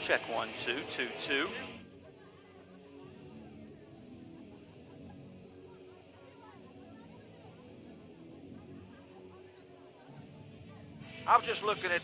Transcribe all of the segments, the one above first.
check 1222. I was just looking at.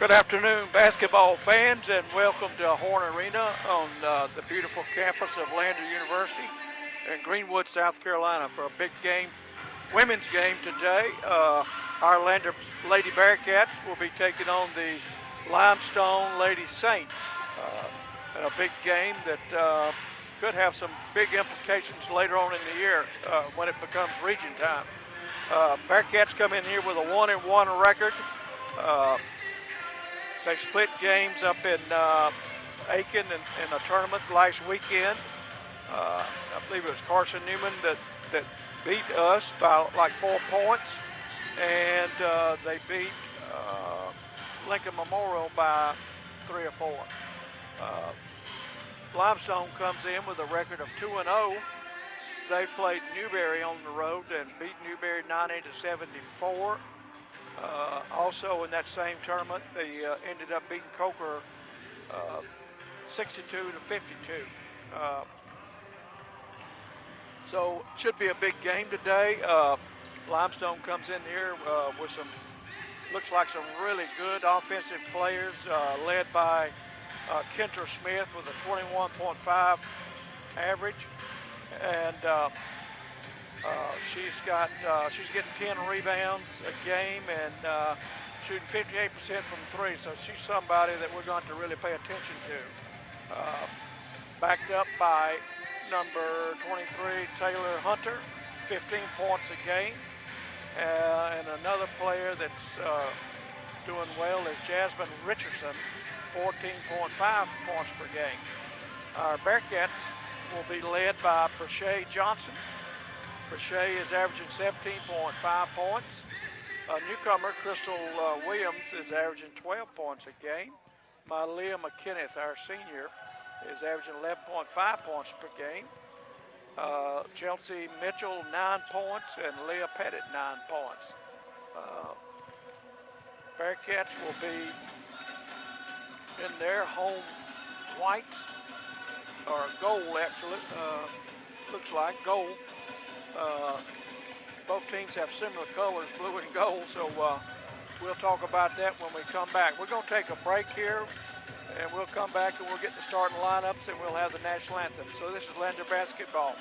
Good afternoon, basketball fans, and welcome to Horne Arena on the beautiful campus of Lander University in Greenwood, South Carolina, for a big game, women's game today. Our Lander Lady Bearcats will be taking on the Limestone Lady Saints in a big game that could have some big implications later on in the year when it becomes region time. Bearcats come in here with a 1-1 record. They split games up in Aiken in a tournament last weekend. I believe it was Carson Newman that beat us by like 4 points, and they beat Lincoln Memorial by 3 or 4. Limestone comes in with a record of 2-0. They played Newberry on the road and beat Newberry 90-74. Also in that same tournament, they ended up beating Coker 62-52. So it should be a big game today. Limestone comes in here with looks like some really good offensive players, led by Kendra Smith with a 21.5 average, and she's getting 10 rebounds a game and shooting 58% from 3. So she's somebody that we're going to really pay attention to. Backed up by number 23 Taylor Hunter, 15 points a game, and another player that's doing well is Jasmine Richardson, 14.5 points per game. Our Bearcats will be led by Brashay Johnson. Brashay is averaging 17.5 points. A newcomer, Crystal Williams, is averaging 12 points a game. Malia McKenneth, our senior, is averaging 11.5 points per game. Chelsea Mitchell, 9 points, and Leah Pettit, 9 points. Bearcats will be in their home whites, or gold actually, looks like gold. Both teams have similar colors, blue and gold, so we'll talk about that when we come back. We're going to take a break here, and we'll come back and we'll get the starting lineups, and we'll have the national anthem. So this is Lander basketball.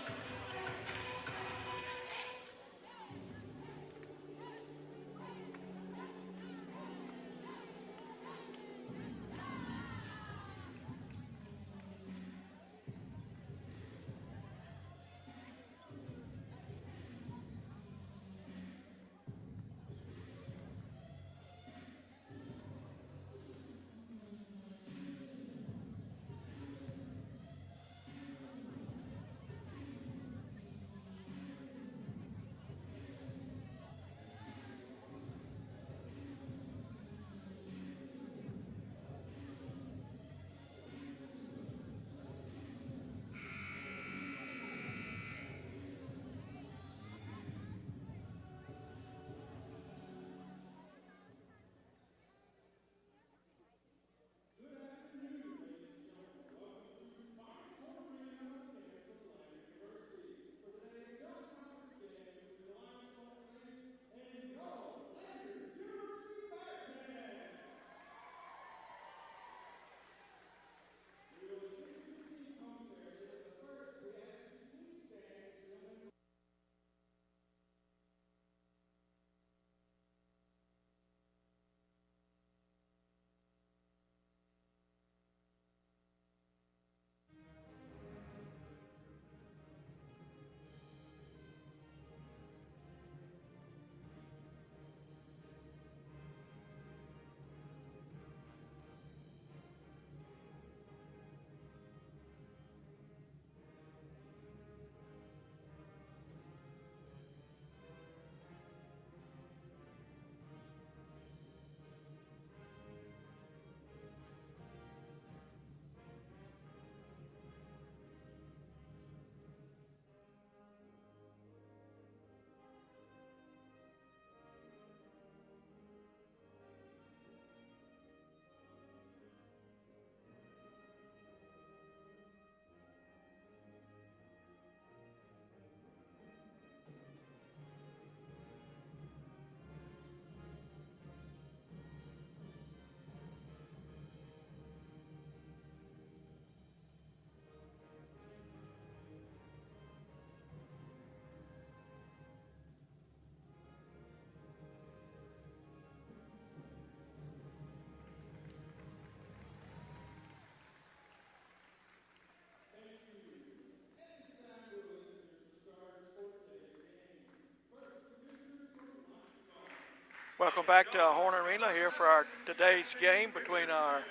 Welcome back to Horne Arena here for our today's game between our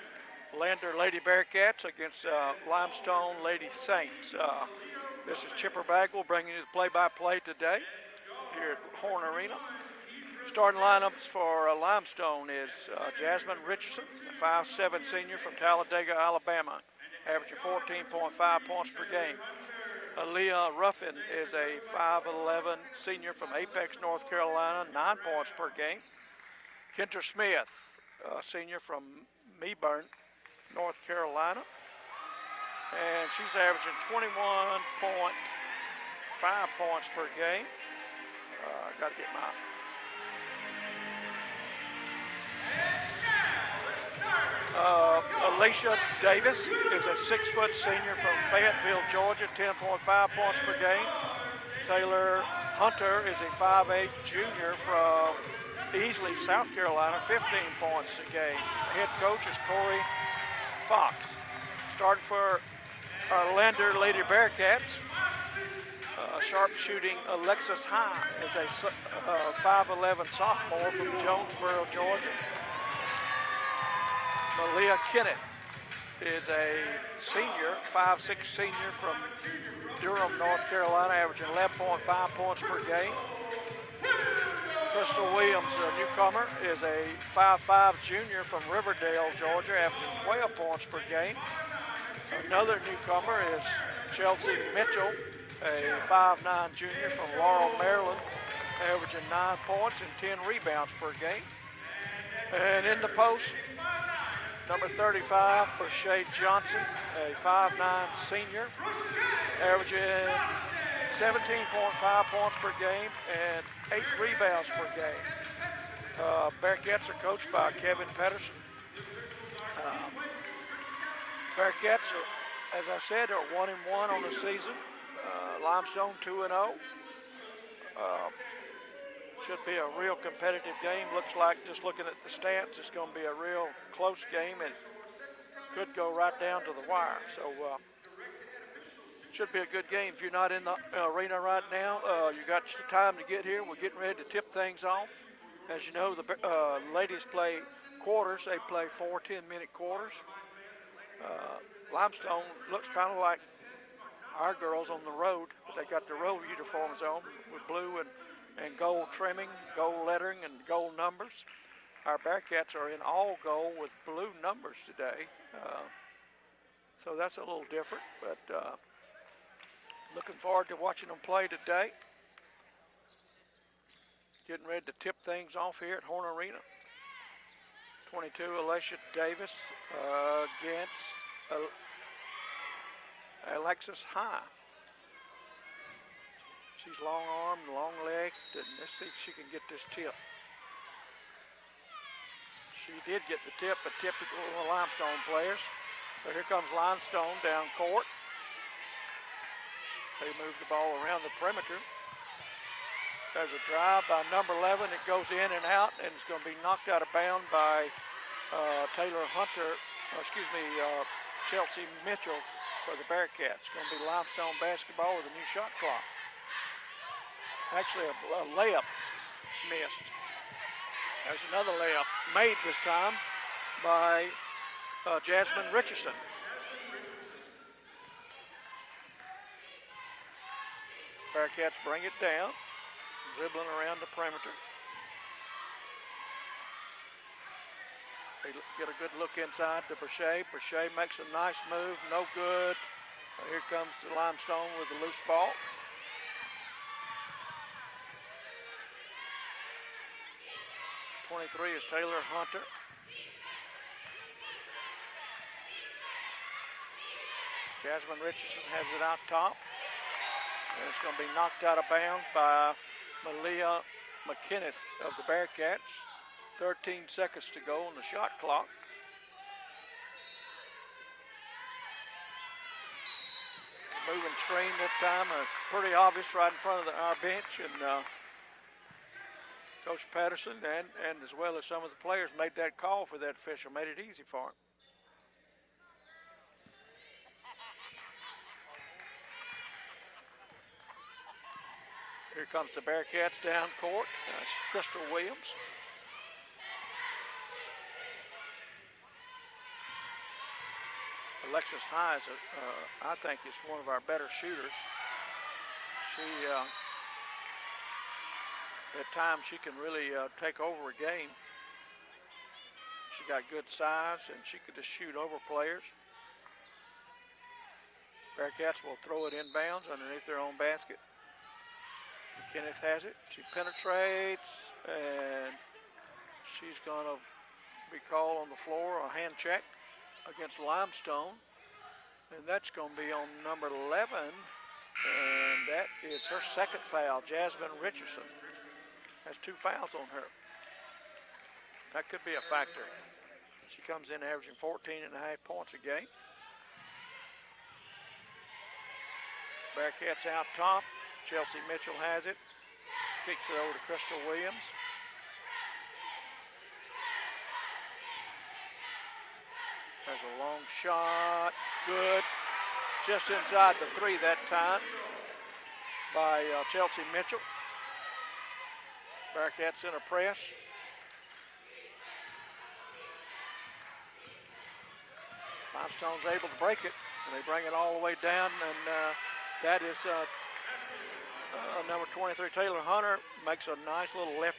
Lander Lady Bearcats against Limestone Lady Saints. This is Chipper Bagwell bringing you the play-by-play today here at Horne Arena. Starting lineups for Limestone is Jasmine Richardson, a 5'7" senior from Talladega, Alabama, averaging 14.5 points per game. Aaliyah Ruffin is a 5'11" senior from Apex, North Carolina, 9 points per game. Kendra Smith, a senior from Meburn, North Carolina, and she's averaging 21.5 points per game. Got to get my... Alicia Davis is a 6' senior from Fayetteville, Georgia, 10.5 points per game. Taylor Hunter is a 5'8" junior from Easley, South Carolina, 15 points a game. Head coach is Corey Fox. Starting for our Lander Lady Bearcats, sharpshooting Alexis High is a 5'11" sophomore from Jonesboro, Georgia. Malia Kenneth is a senior, 5'6" senior from Durham, North Carolina, averaging 11.5 points per game. Crystal Williams, a newcomer, is a 5'5" junior from Riverdale, Georgia, averaging 12 points per game. Another newcomer is Chelsea Mitchell, a 5'9" junior from Laurel, Maryland, averaging 9 points and 10 rebounds per game. And in the post, number 35, Brashay Johnson, a 5'9" senior, averaging 17.5 points per game and 8 rebounds per game. Bearcats are coached by Kevin Pedersen. Bearcats, as I said, are 1-1 on the season. Limestone 2-0. Should be a real competitive game. Looks like, just looking at the stats, it's going to be a real close game and could go right down to the wire. So should be a good game. If you're not in the arena right now, you got time to get here. We're getting ready to tip things off. As you know, the ladies play quarters. They play 4 10-minute quarters. Limestone looks kind of like our girls on the road, but they got the road uniforms on with blue and gold trimming, gold lettering, and gold numbers. Our Bearcats are in all gold with blue numbers today. So that's a little different, but looking forward to watching them play today. Getting ready to tip things off here at Horne Arena. 22, Alicia Davis against Alexis High. She's long-armed, long-legged, and let's see if she can get this tip. She did get the tip, but typical of the Limestone players. So here comes Limestone down court. They move the ball around the perimeter. There's a drive by number 11. It goes in and out, and it's going to be knocked out of bounds by Chelsea Mitchell for the Bearcats. It's going to be Limestone basketball with a new shot clock. Actually, a layup missed. There's another layup made this time by Jasmine Richardson. Bearcats bring it down, dribbling around the perimeter. They get a good look inside to Brashay. Brashay makes a nice move, no good. Here comes the Limestone with the loose ball. #23 is Taylor Hunter. Jasmine Richardson has it out top. And it's going to be knocked out of bounds by Malia McKinneth of the Bearcats. 13 seconds to go on the shot clock. Moving screen this time. It's pretty obvious right in front of our bench. And Coach Patterson and as well as some of the players made that call for that official, made it easy for him. Here comes the Bearcats down court. Crystal Williams. Alexis High is, I think, is one of our better shooters. She, at times, she can really take over a game. She got good size, and she could just shoot over players. Bearcats will throw it inbounds underneath their own basket. Kenneth has it. She penetrates, and she's going to be called on the floor, a hand check against Limestone. And that's going to be on number 11, and that is her second foul. Jasmine Richardson has 2 fouls on her. That could be a factor. She comes in averaging 14.5 points a game. Bearcats out top. Chelsea Mitchell has it. Kicks it over to Crystal Williams. There's a long shot. Good. Just inside the 3 that time by Chelsea Mitchell. Bearcats in a press. Limestone's able to break it, and they bring it all the way down, and that is number 23, Taylor Hunter, makes a nice little left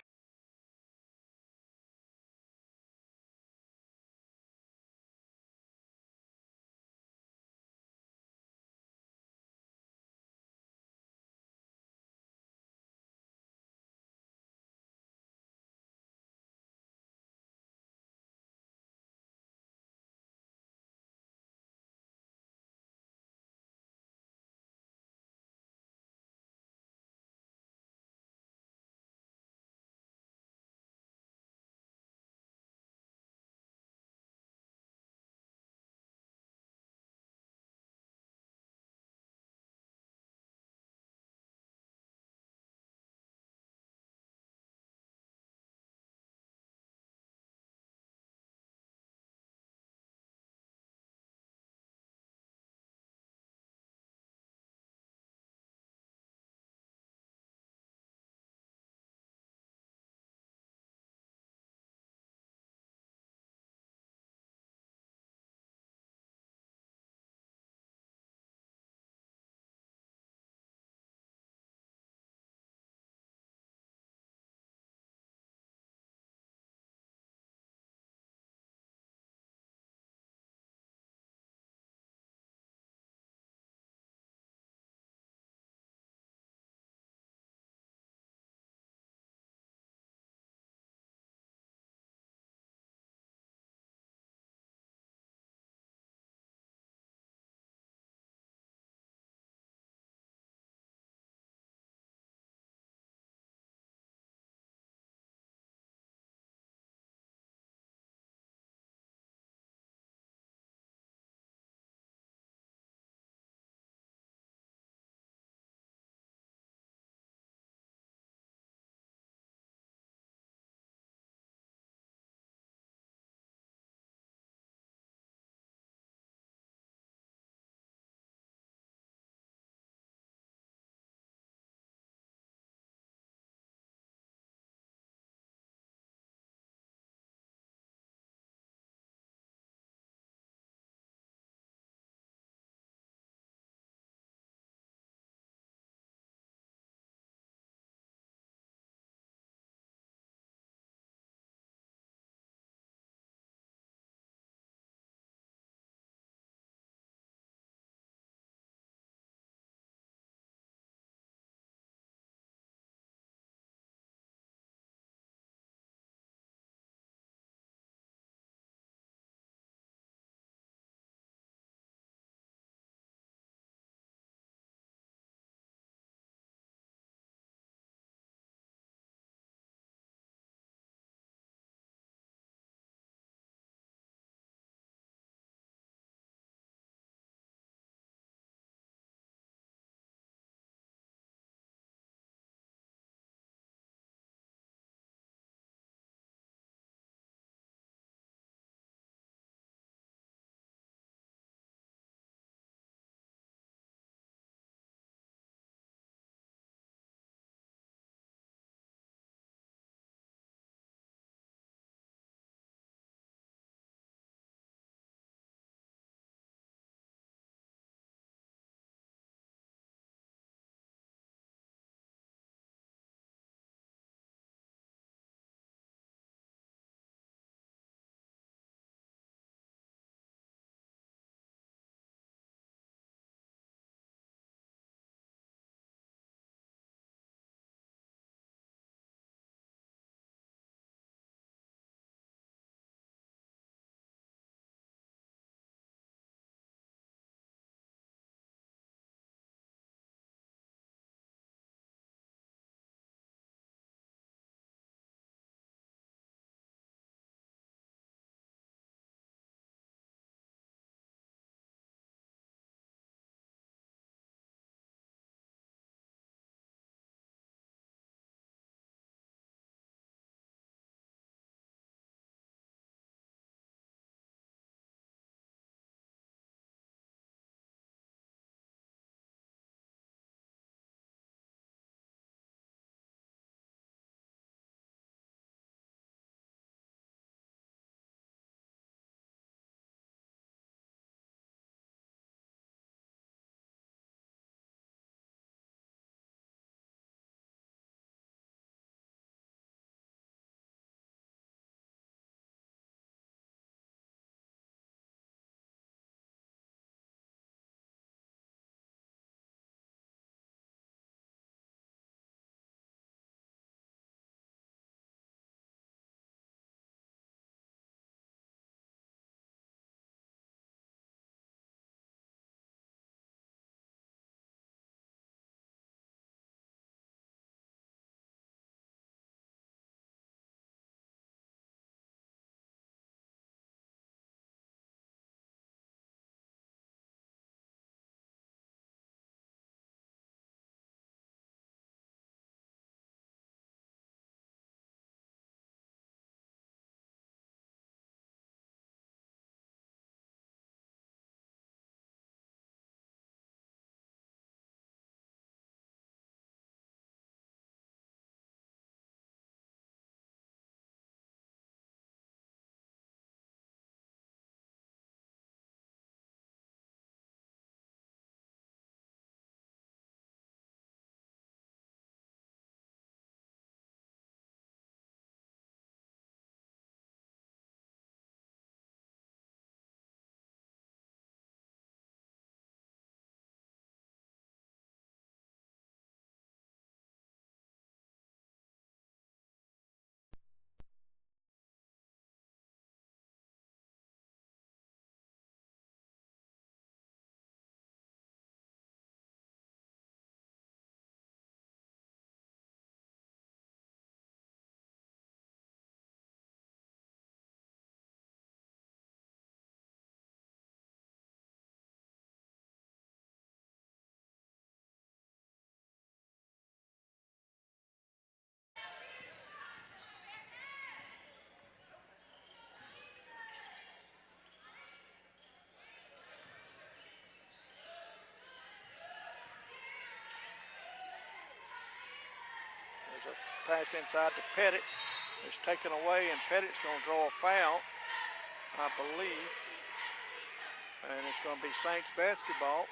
There's a pass inside to Pettit. It's taken away, and Pettit's going to draw a foul, I believe. And it's going to be Saints basketball.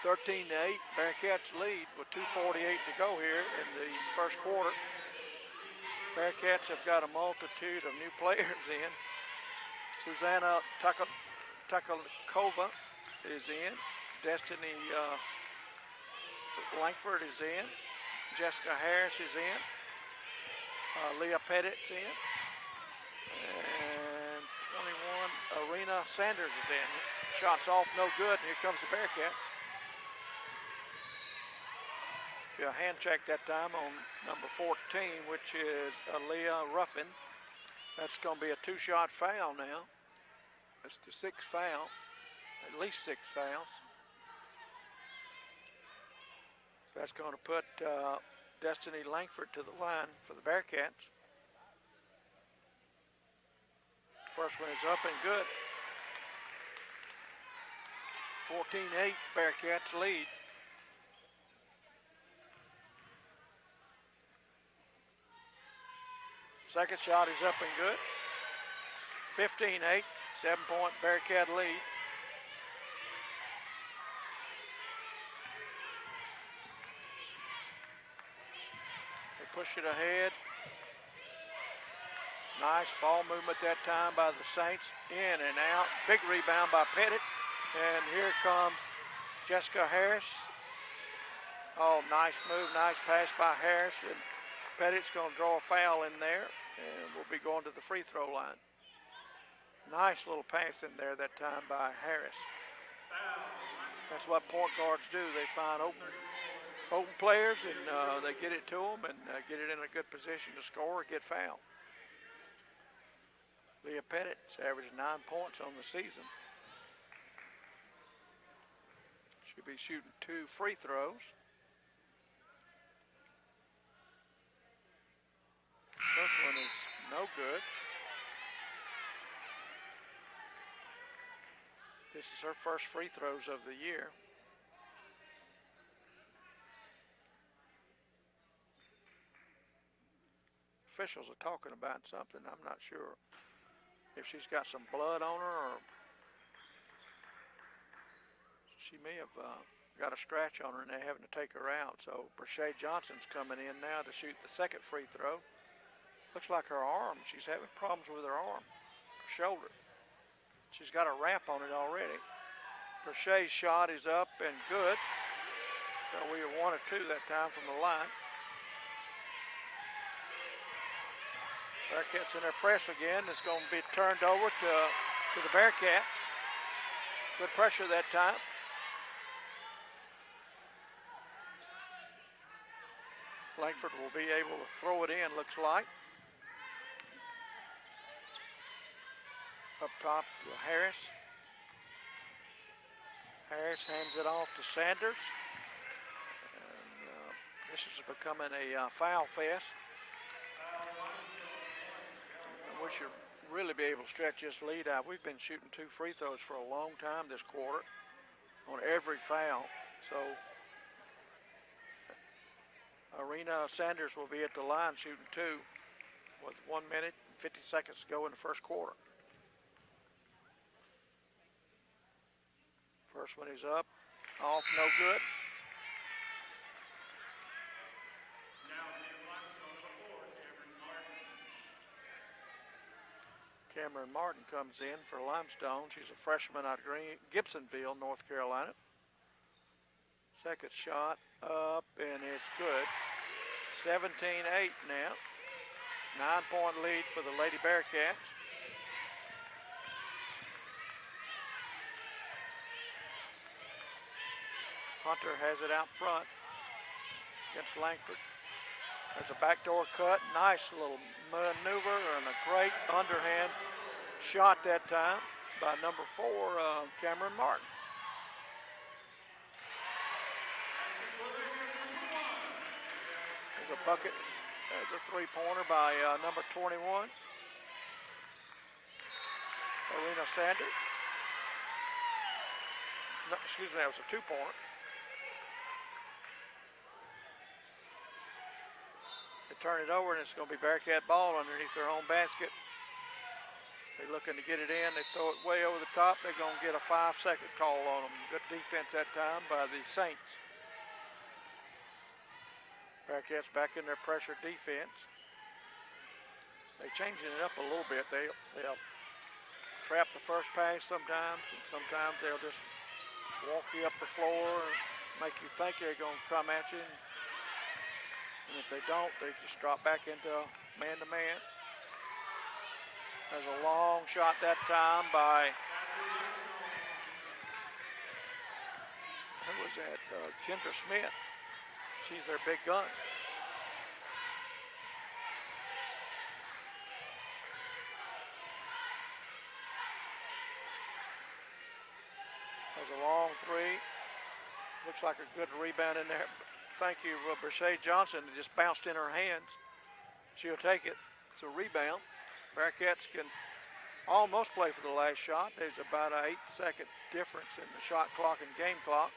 13-8, Bearcats lead with 2:48 to go here in the first quarter. Bearcats have got a multitude of new players in. Susanna Takalkova is in. Destiny Langford is in. Jessica Harris is in. Leah Pettit's in. And 21, Arena Sanders is in. Shots off, no good, and here comes the Bearcats. A hand check that time on number 14, which is Aaliyah Ruffin. That's going to be a 2-shot foul now. That's the 6th foul, at least 6 fouls. So that's going to put Destiny Langford to the line for the Bearcats. First one is up and good. 14-8, Bearcats lead. Second shot is up and good. 15-8, 7-point Bearcat lead. They push it ahead. Nice ball movement that time by the Saints. In and out. Big rebound by Pettit. And here comes Jessica Harris. Oh, nice move, nice pass by Harris. And Pettit's going to draw a foul in there. And we'll be going to the free throw line. Nice little pass in there that time by Harris. That's what point guards do. They find open players and they get it to them and get it in a good position to score or get fouled. Leah Pettit's averaged 9 points on the season. She'll be shooting 2 free throws. First one is no good. This is her first free throws of the year. Officials are talking about something. I'm not sure if she's got some blood on her or she may have got a scratch on her and they're having to take her out. So Brashay Johnson's coming in now to shoot the second free throw. Looks like her arm. She's having problems with her arm, her shoulder. She's got a wrap on it already. Brashay's shot is up and good. So we are 1 or 2 that time from the line. Bearcats in their press again. It's going to be turned over to the Bearcats. Good pressure that time. Langford will be able to throw it in, looks like. Up top to Harris. Harris hands it off to Sanders. And, this is becoming a foul fest. And we should really be able to stretch this lead out. We've been shooting 2 free throws for a long time this quarter on every foul. So Arena Sanders will be at the line shooting 2 with 1 minute and 50 seconds to go in the first quarter. First one is up, off, no good. Cameron Martin comes in for Limestone. She's a freshman out of Gibsonville, North Carolina. Second shot up and it's good. 17-8 now. 9-point lead for the Lady Bearcats. Hunter has it out front against Langford. There's a backdoor cut. Nice little maneuver and a great underhand shot that time by number 4, Cameron Martin. There's a bucket. There's a 3-pointer by number 21, Arena Sanders. No, excuse me, that was a 2-pointer. turn it over, and it's going to be Bearcat ball underneath their own basket. They're looking to get it in. They throw it way over the top. They're going to get a 5-second call on them. Good defense that time by the Saints. Bearcats back in their pressure defense. They're changing it up a little bit. They'll trap the first pass sometimes, and sometimes they'll just walk you up the floor and make you think they're going to come at you. And if they don't, they just drop back into man-to-man. There's a long shot that time by, who was that? Kendra Smith. She's their big gun. There's a long three. Looks like a good rebound in there. Thank you, Brashay Johnson. It just bounced in her hands. She'll take it. It's a rebound. Bearcats can almost play for the last shot. There's about an 8-second difference in the shot clock and game clock.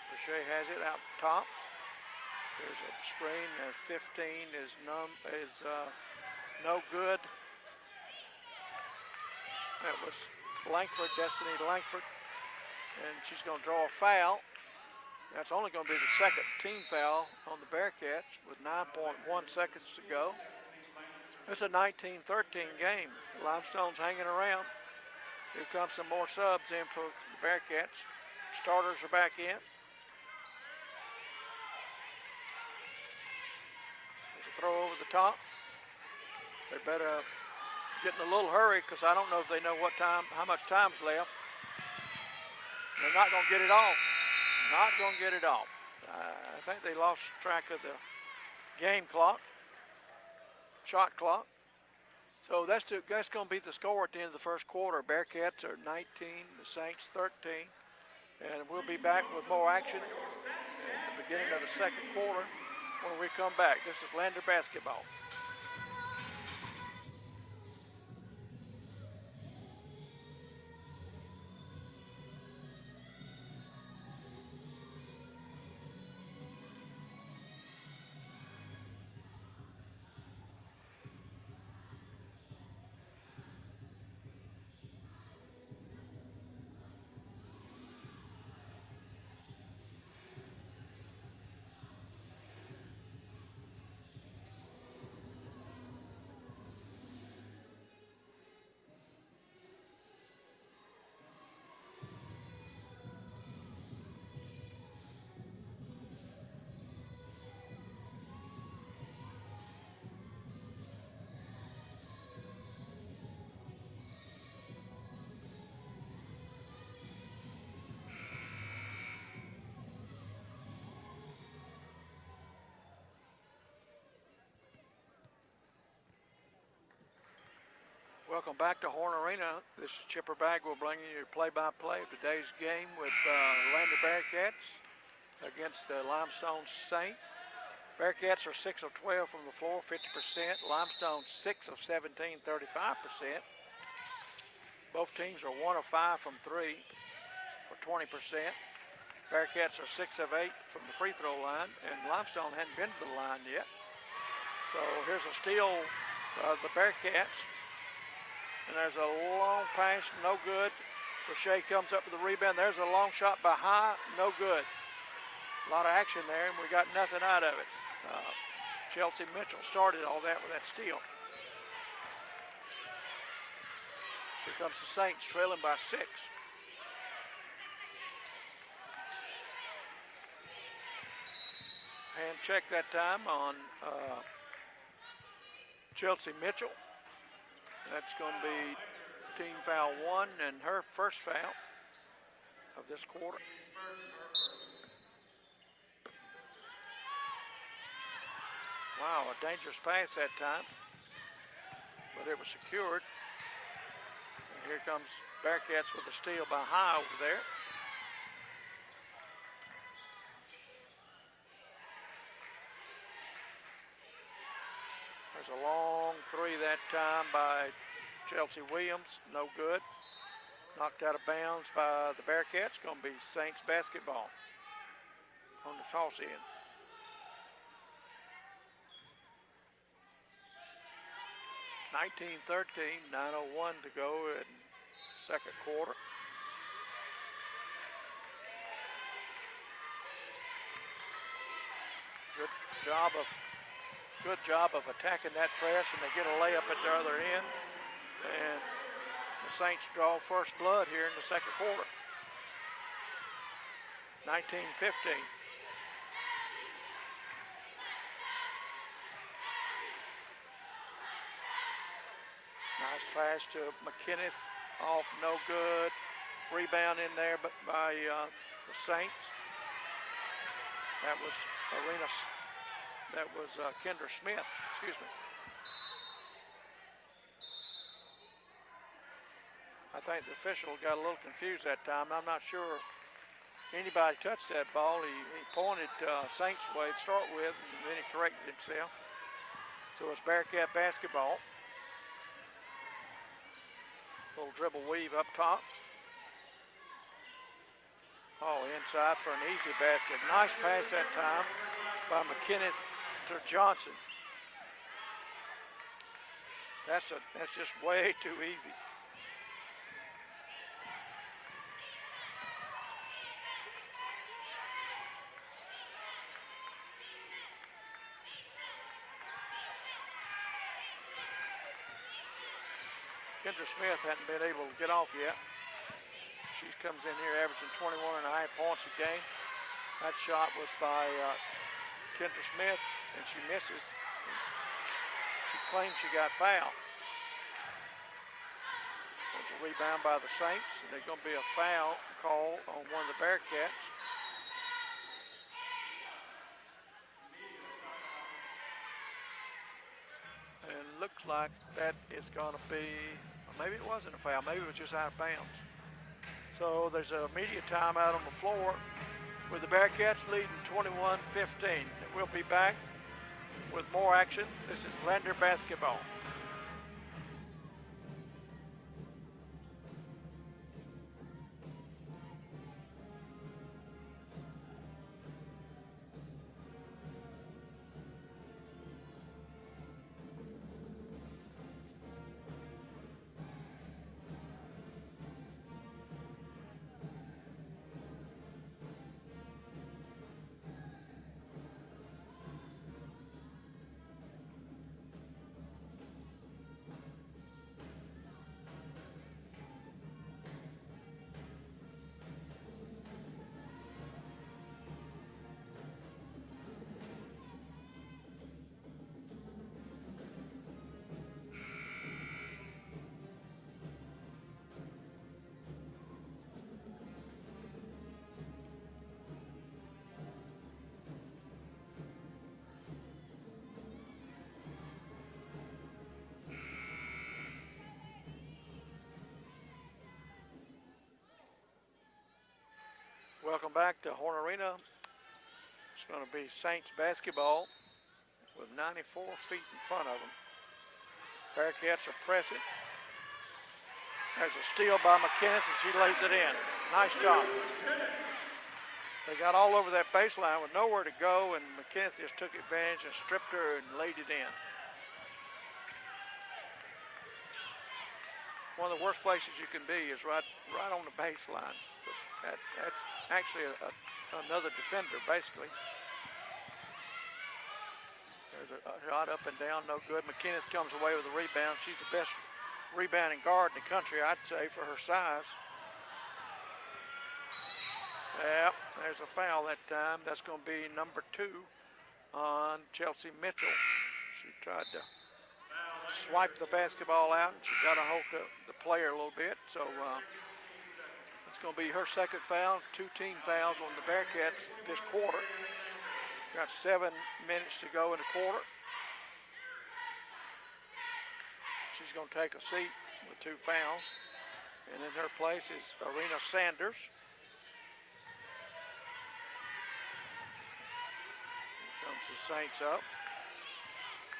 Brashay has it out top. There's a screen. 15 is no good. That was Langford, Destiny Langford. And she's going to draw a foul. That's only going to be the second team foul on the Bearcats with 9.1 seconds to go. It's a 19-13 game. Limestone's hanging around. Here comes some more subs in for the Bearcats. Starters are back in. There's a throw over the top. They better get in a little hurry because I don't know if they know how much time's left. They're not going to get it off. Not going to get it off. I think they lost track of the game clock, shot clock. So that's going to be the score at the end of the first quarter. Bearcats are 19, the Saints 13. And we'll be back with more action at the beginning of the second quarter when we come back. This is Lander basketball. Welcome back to Horne Arena. This is Chipper Bagwell bringing you play-by-play of today's game with Lander Bearcats against the Limestone Saints. Bearcats are 6 of 12 from the floor, 50%. Limestone 6 of 17, 35%. Both teams are 1 of 5 from 3 for 20%. Bearcats are 6 of 8 from the free throw line, and Limestone hadn't been to the line yet. So here's a steal of the Bearcats. And there's a long pass, no good. Brashay comes up with the rebound. There's a long shot by High, no good. A lot of action there, and we got nothing out of it. Chelsea Mitchell started all that with that steal. Here comes the Saints trailing by 6. Hand check that time on Chelsea Mitchell. That's going to be team foul 1 and her first foul of this quarter. Wow, a dangerous pass that time, but it was secured. And here comes Bearcats with a steal by High over there. There's a long three that time by Chelsea Williams, no good. Knocked out of bounds by the Bearcats, going to be Saints basketball. on the toss in. (19-13), 9:01 to go in second quarter. Good job of attacking that press, and they get a layup at the other end. And the Saints draw first blood here in the second quarter. 19-15. Nice pass to McKinney, off, no good. Rebound in there, but by the Saints. That was Kendra Smith, excuse me. I think the official got a little confused that time. I'm not sure anybody touched that ball. He pointed Saints' way to start with, and then he corrected himself. So it's Bearcat basketball. Little dribble weave up top. Oh, inside for an easy basket. Nice pass that time by McKinney to Johnson. That's just way too easy. Kendra Smith hadn't been able to get off yet. She comes in here averaging 21.5 points a game. That shot was by Kendra Smith, and she misses. She claims she got fouled. There's a rebound by the Saints, and there's going to be a foul call on one of the Bearcats. And looks like that is going to be, maybe it wasn't a foul, maybe it was just out of bounds. So there's an immediate timeout on the floor with the Bearcats leading 21-15. We'll be back with more action. This is Lander basketball. Welcome back to Horne Arena. It's going to be Saints basketball with 94 feet in front of them. Bearcats are pressing. There's a steal by McKinney, and she lays it in. Nice job. They got all over that baseline with nowhere to go, and McKinney just took advantage and stripped her and laid it in. One of the worst places you can be is right on the baseline. That's actually another defender, basically. There's a shot up and down, no good. McKinney comes away with a rebound. She's the best rebounding guard in the country, I'd say, for her size. Yeah, there's a foul that time. That's going to be number 2 on Chelsea Mitchell. She tried to swipe the basketball out, and she got a hold of the player a little bit. So it's going to be her second foul. 2 team fouls on the Bearcats this quarter. Got 7 minutes to go in the quarter. She's going to take a seat with 2 fouls. And in her place is Arena Sanders. Here comes the Saints up.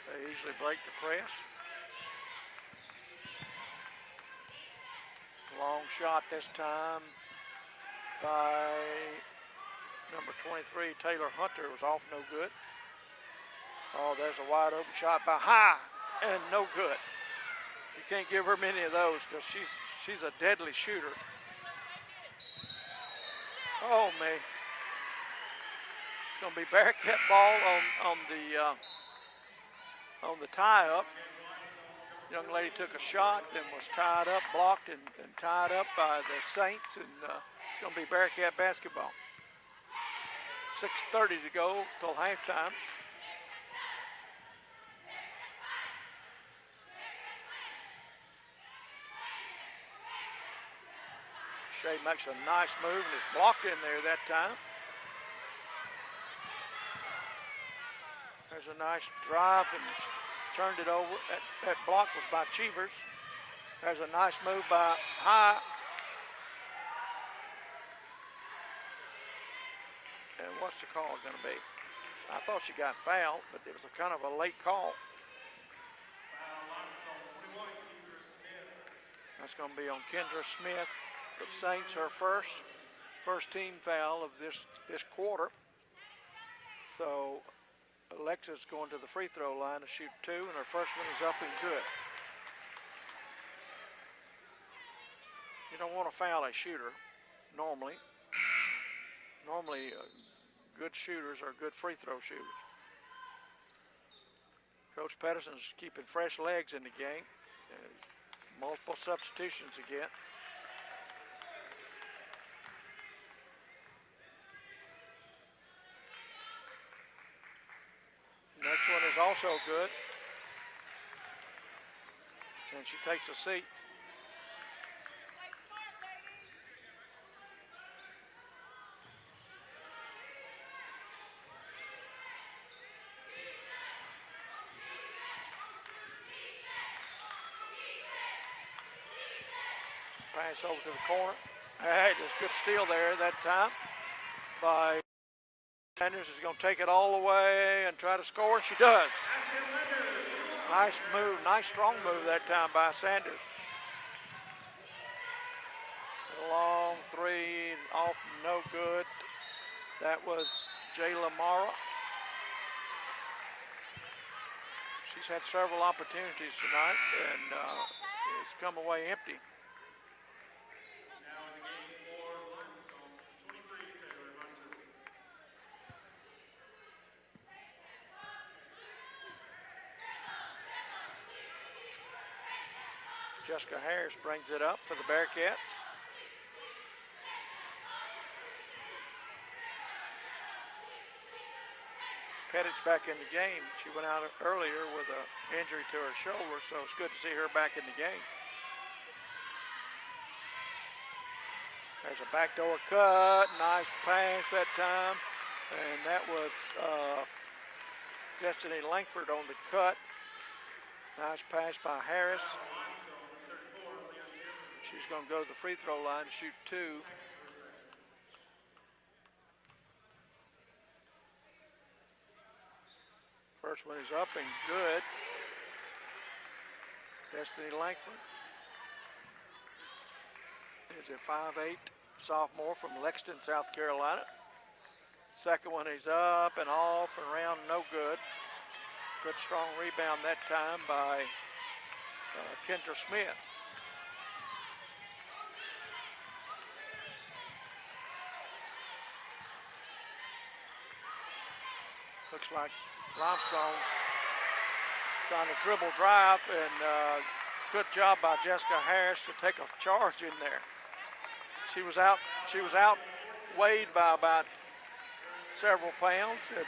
They easily break the press. Long shot this time by Number 23, Taylor Hunter, was off, no good. Oh, there's a wide open shot by High, and no good. You can't give her many of those because she's a deadly shooter. Oh, me. It's going to be Bearcat ball on the tie-up. Young lady took a shot and was tied up, blocked, and tied up by the Saints, and it's going to be Bearcat basketball. 6:30 to go till halftime. Shea makes a nice move and is blocked in there that time. There's a nice drive and turned it over. That block was by Cheevers. There's a nice move by High. And what's the call going to be? I thought she got fouled, but it was a kind of a late call. That's going to be on Kendra Smith. The Saints, her first team foul of this quarter. So Alexa's going to the free throw line to shoot 2, and her first one is up and good. You don't want to foul a shooter normally. Normally, good shooters are good free throw shooters. Coach Pedersen's keeping fresh legs in the game. Multiple substitutions again. Next one is also good. And she takes a seat. Pass over to the corner. Hey, just good steal there that time by Sanders. Is going to take it all the way and try to score, and she does. Nice move, nice strong move that time by Sanders. A long three, off, no good. That was Jayla Mara. She's had several opportunities tonight, and it's come away empty. Jessica Harris brings it up for the Bearcats. Pettit's back in the game. She went out earlier with an injury to her shoulder, so it's good to see her back in the game. There's a backdoor cut, nice pass that time, and that was Destiny Langford on the cut. Nice pass by Harris. She's going to go to the free throw line to shoot 2. First one is up and good. Destiny Langford is a 5'8" sophomore from Lexington, South Carolina. Second one is up and off and around, no good. Good strong rebound that time by Kendra Smith. Looks like Limestone's trying to dribble drive, and good job by Jessica Harris to take a charge in there. She was outweighed by about several pounds, and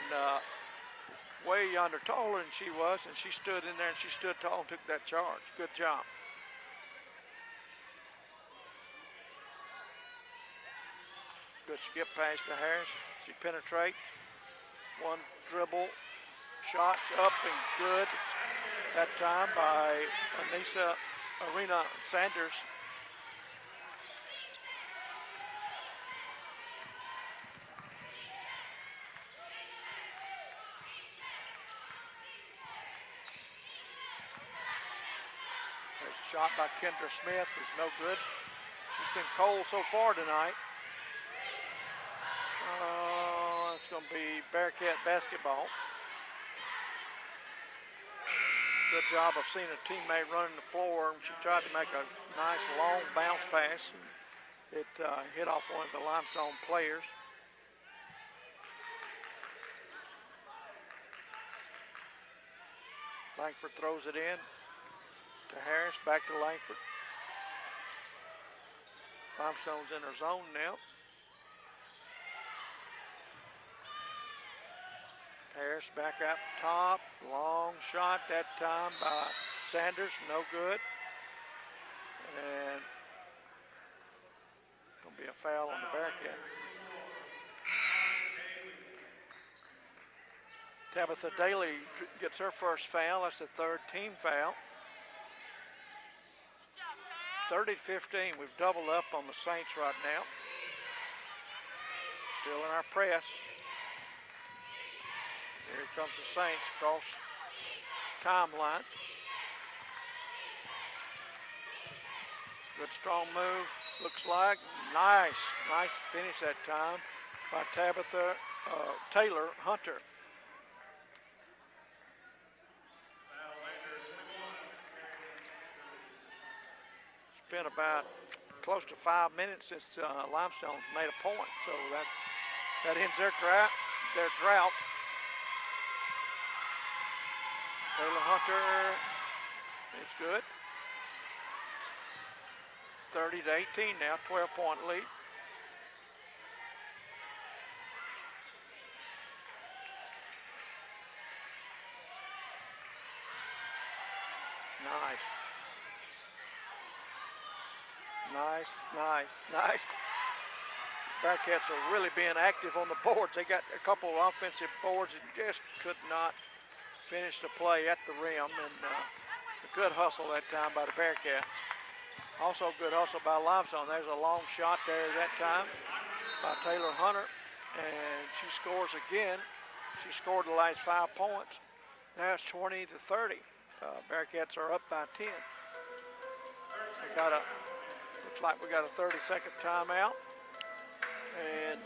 way yonder taller than she was, and she stood in there and she stood tall and took that charge. Good job. Good skip pass to Harris. She penetrates. One dribble, shots up and good. That time by Arena Sanders. There's a shot by Kendra Smith, is no good. She's been cold so far tonight. Now it's going to be Bearcat basketball. Good job of seeing a teammate running the floor. She tried to make a nice long bounce pass. And it hit off one of the Limestone players. Langford throws it in to Harris, back to Langford. Limestone's in her zone now. Harris back up top, long shot that time by Sanders, no good. And gonna be a foul on the Bearcat. Tabitha Daly gets her first foul, that's the third team foul. 30-15, we've doubled up on the Saints right now. Still in our press. Here comes the Saints across timeline. Good strong move, looks like. Nice finish that time by Tabitha Taylor Hunter. It's been about close to 5 minutes since Limestone's made a point, so that ends their drought. Taylor Hunter, it's good. 30-18 now, 12-point lead. Nice. Bearcats are really being active on the boards. They got a couple of offensive boards and just could not finish the play at the rim. And a good hustle that time by the Bearcats. Also good hustle by Limestone. There's a long shot there that time by Taylor Hunter. And she scores again. She scored the last 5 points. Now it's 20-30. Bearcats are up by 10. Looks like we got a 30-second timeout. And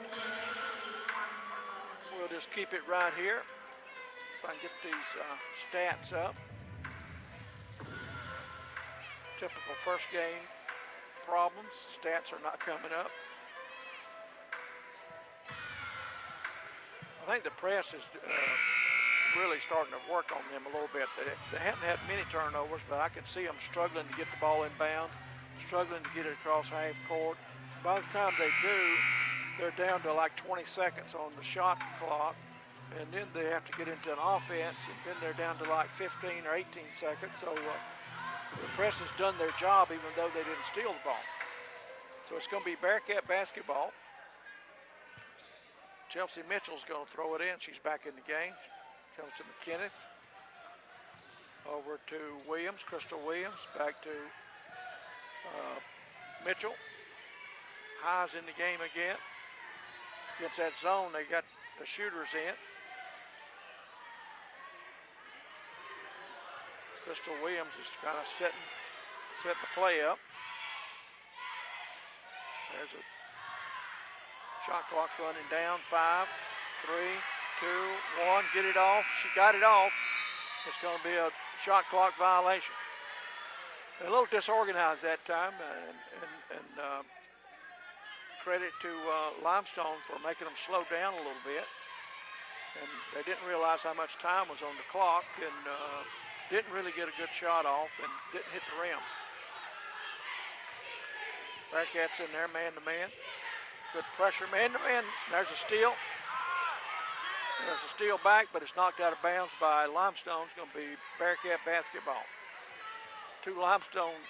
we'll just keep it right here. If I can get these stats up. Typical first game problems. Stats are not coming up. I think the press is really starting to work on them a little bit. They haven't had many turnovers, but I can see them struggling to get the ball in bounds, struggling to get it across half court. By the time they do, they're down to like 20 seconds on the shot clock, and then they have to get into an offense, and then they're down to like 15 or 18 seconds. So the press has done their job even though they didn't steal the ball. So it's going to be Bearcat basketball. Chelsea Mitchell's going to throw it in. She's back in the game. Comes to McKenneth. Over to Williams, Crystal Williams. Back to Mitchell. High's in the game again. Against that zone, they got the shooters in. Crystal Williams is kind of setting the play up. There's a shot clock's running down. 5, 3, 2, 1. Get it off. She got it off. It's going to be a shot clock violation. A little disorganized that time, and credit to Limestone for making them slow down a little bit. And they didn't realize how much time was on the clock, and didn't really get a good shot off, and didn't hit the rim. Bearcats in there, man-to-man. Good pressure, man-to-man. There's a steal. There's a steal back, but it's knocked out of bounds by Limestone. It's going to be Bearcat basketball. 2 Limestone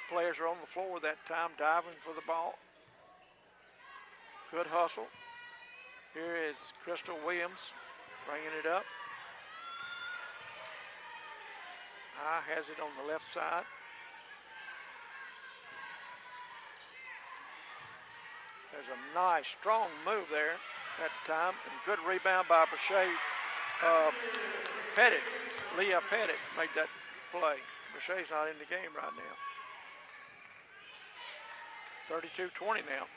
players are on the floor that time, diving for the ball. Good hustle. Here is Crystal Williams bringing it up. High has it on the left side. There's a nice, strong move there that time. And good rebound by Brochet Pettit. Leah Pettit made that play. Brochet's not in the game right now. 32-20 now.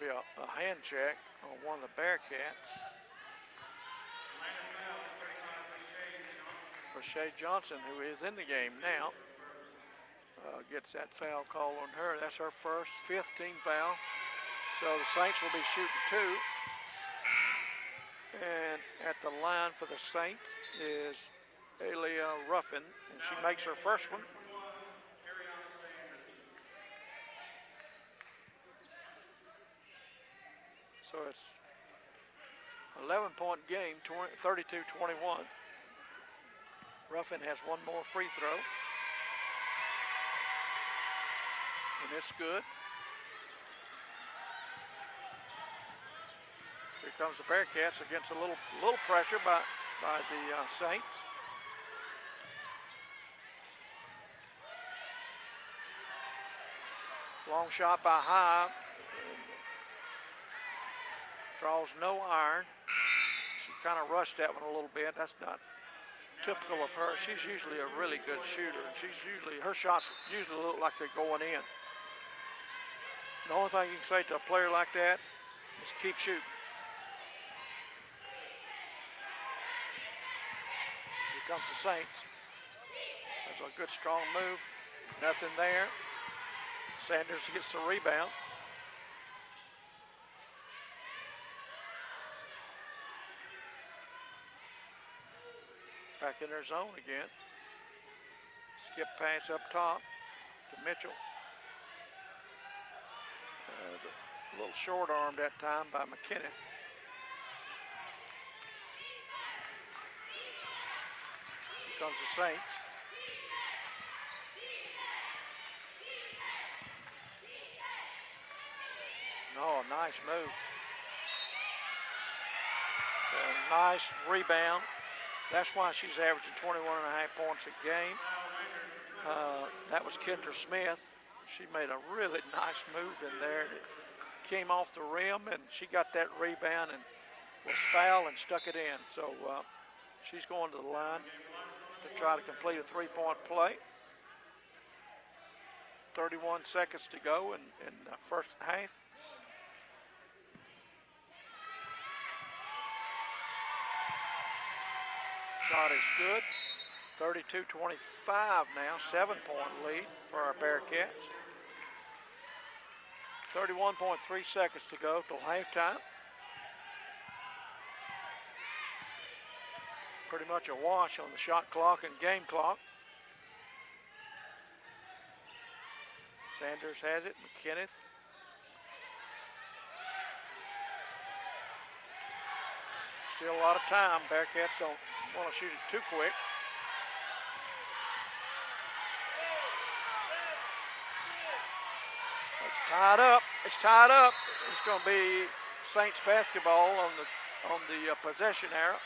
Will be a hand check on one of the Bearcats. For Shay Johnson, who is in the game now, gets that foul call on her. That's her first, 5th team foul. So the Saints will be shooting 2. And at the line for the Saints is Alia Ruffin, and she makes her first one. So it's 11-point game, 32-21. Ruffin has one more free throw. And it's good. Here comes the Bearcats against a little pressure by the Saints. Long shot by High. Draws no iron. She kind of rushed that one a little bit. That's not typical of her. She's usually a really good shooter, and her shots usually look like they're going in. The only thing you can say to a player like that is keep shooting. Here comes the Saints. That's a good strong move. Nothing there. Sanders gets the rebound. Back in their zone again. Skip pass up top to Mitchell. A little short arm that time by McKinneth. Here comes the Saints. No, a nice move. A nice rebound. That's why she's averaging 21.5 points a game. That was Kendra Smith. She made a really nice move in there. It came off the rim, and she got that rebound and was fouled and stuck it in. So she's going to the line to try to complete a 3-point play. 31 seconds to go in the first half. Shot is good. 32-25 now, 7-point lead for our Bearcats. 31.3 seconds to go till halftime. Pretty much a wash on the shot clock and game clock. Sanders has it, McKinneth. Still a lot of time. Bearcats don't want to shoot it too quick. It's tied up. It's tied up. It's going to be Saints basketball on the possession arrow.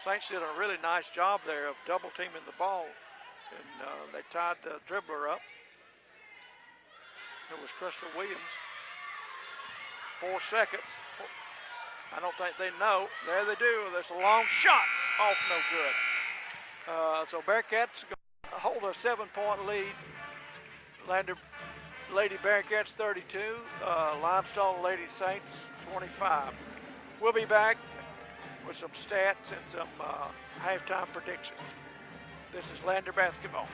Saints did a really nice job there of double teaming the ball, and they tied the dribbler up. It was Crystal Williams. 4 seconds. I don't think they know. There they do. There's a long shot. Off, no good. So Bearcats hold a 7-point lead. Lady Bearcats 32. Limestone Lady Saints 25. We'll be back with some stats and some halftime predictions. This is Lander basketball.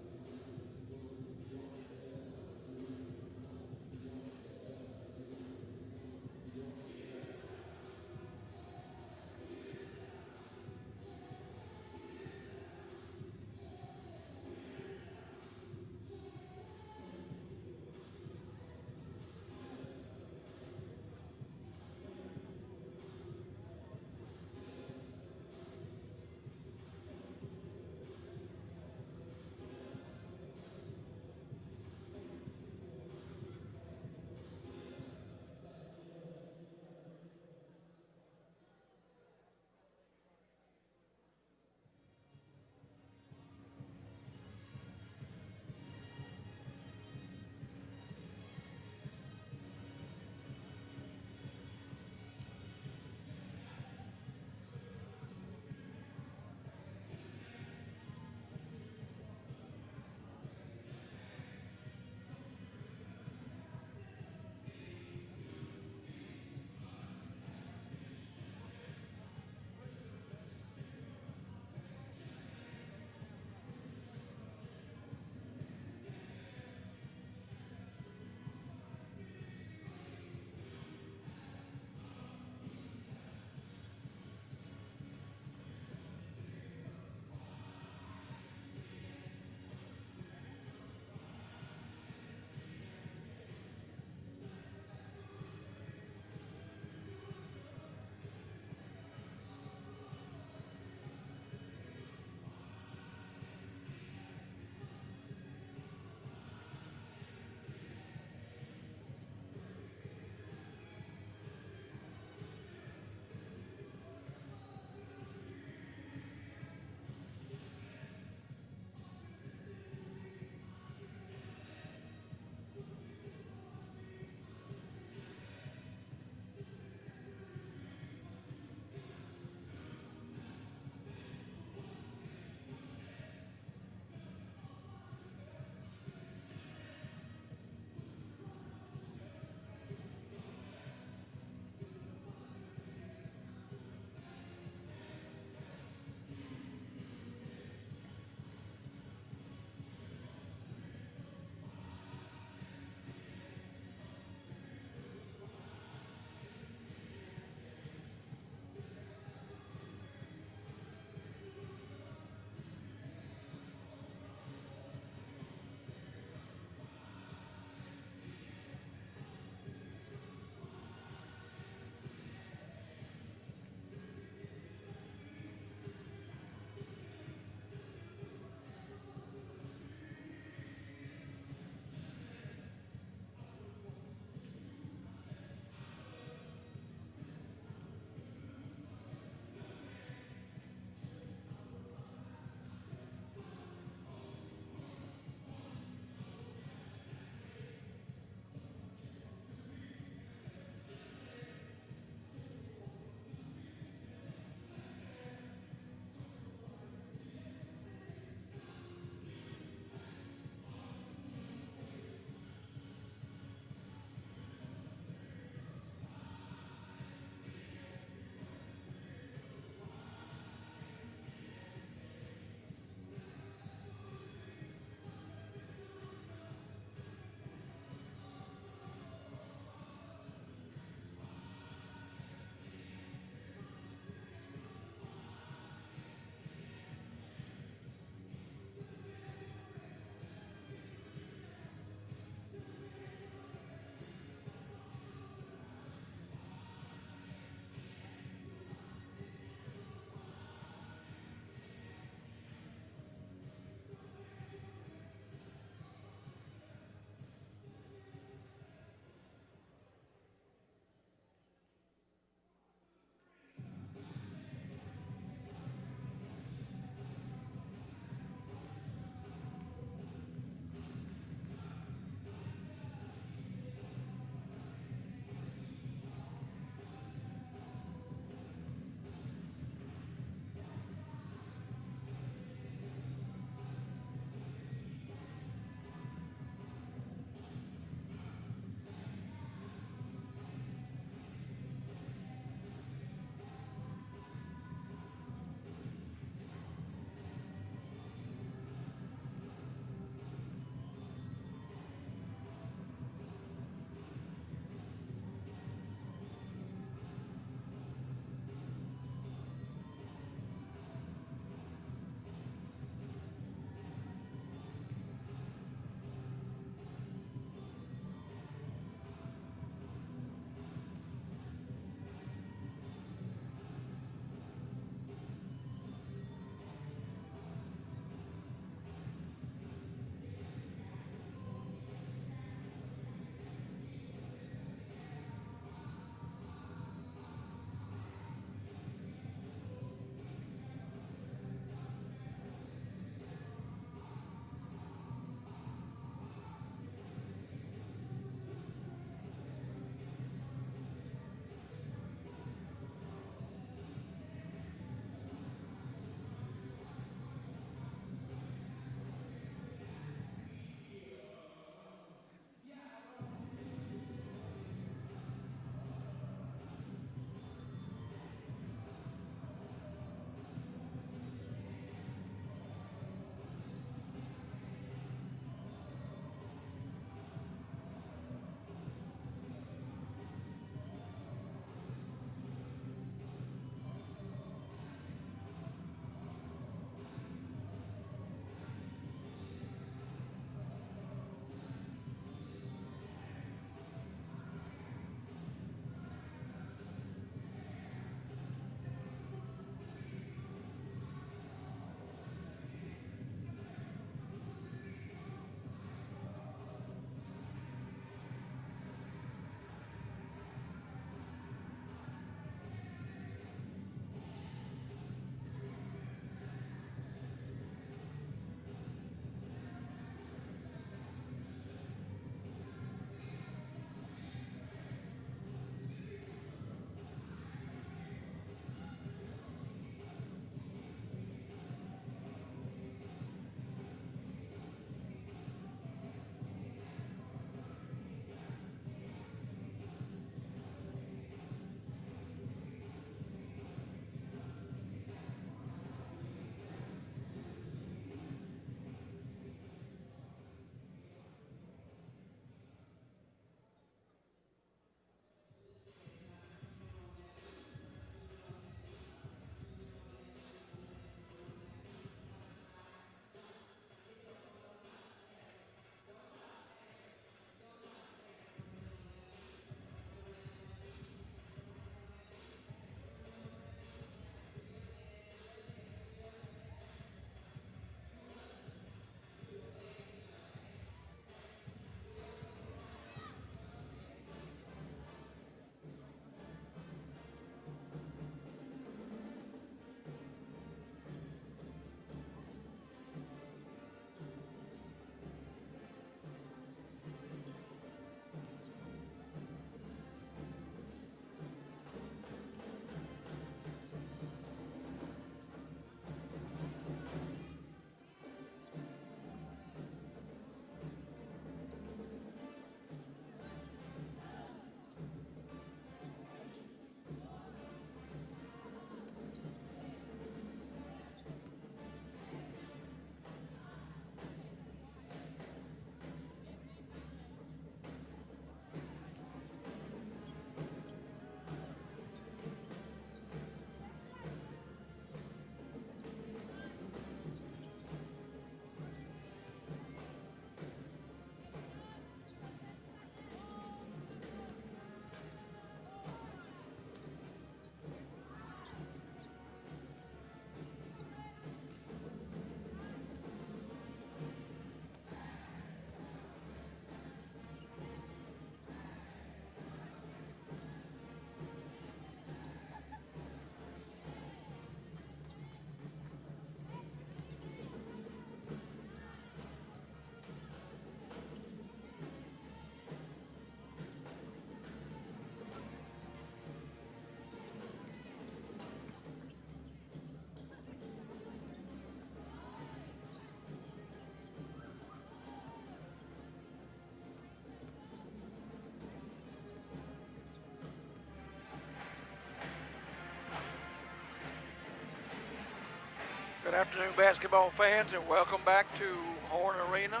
Good afternoon, basketball fans, and welcome back to Horne Arena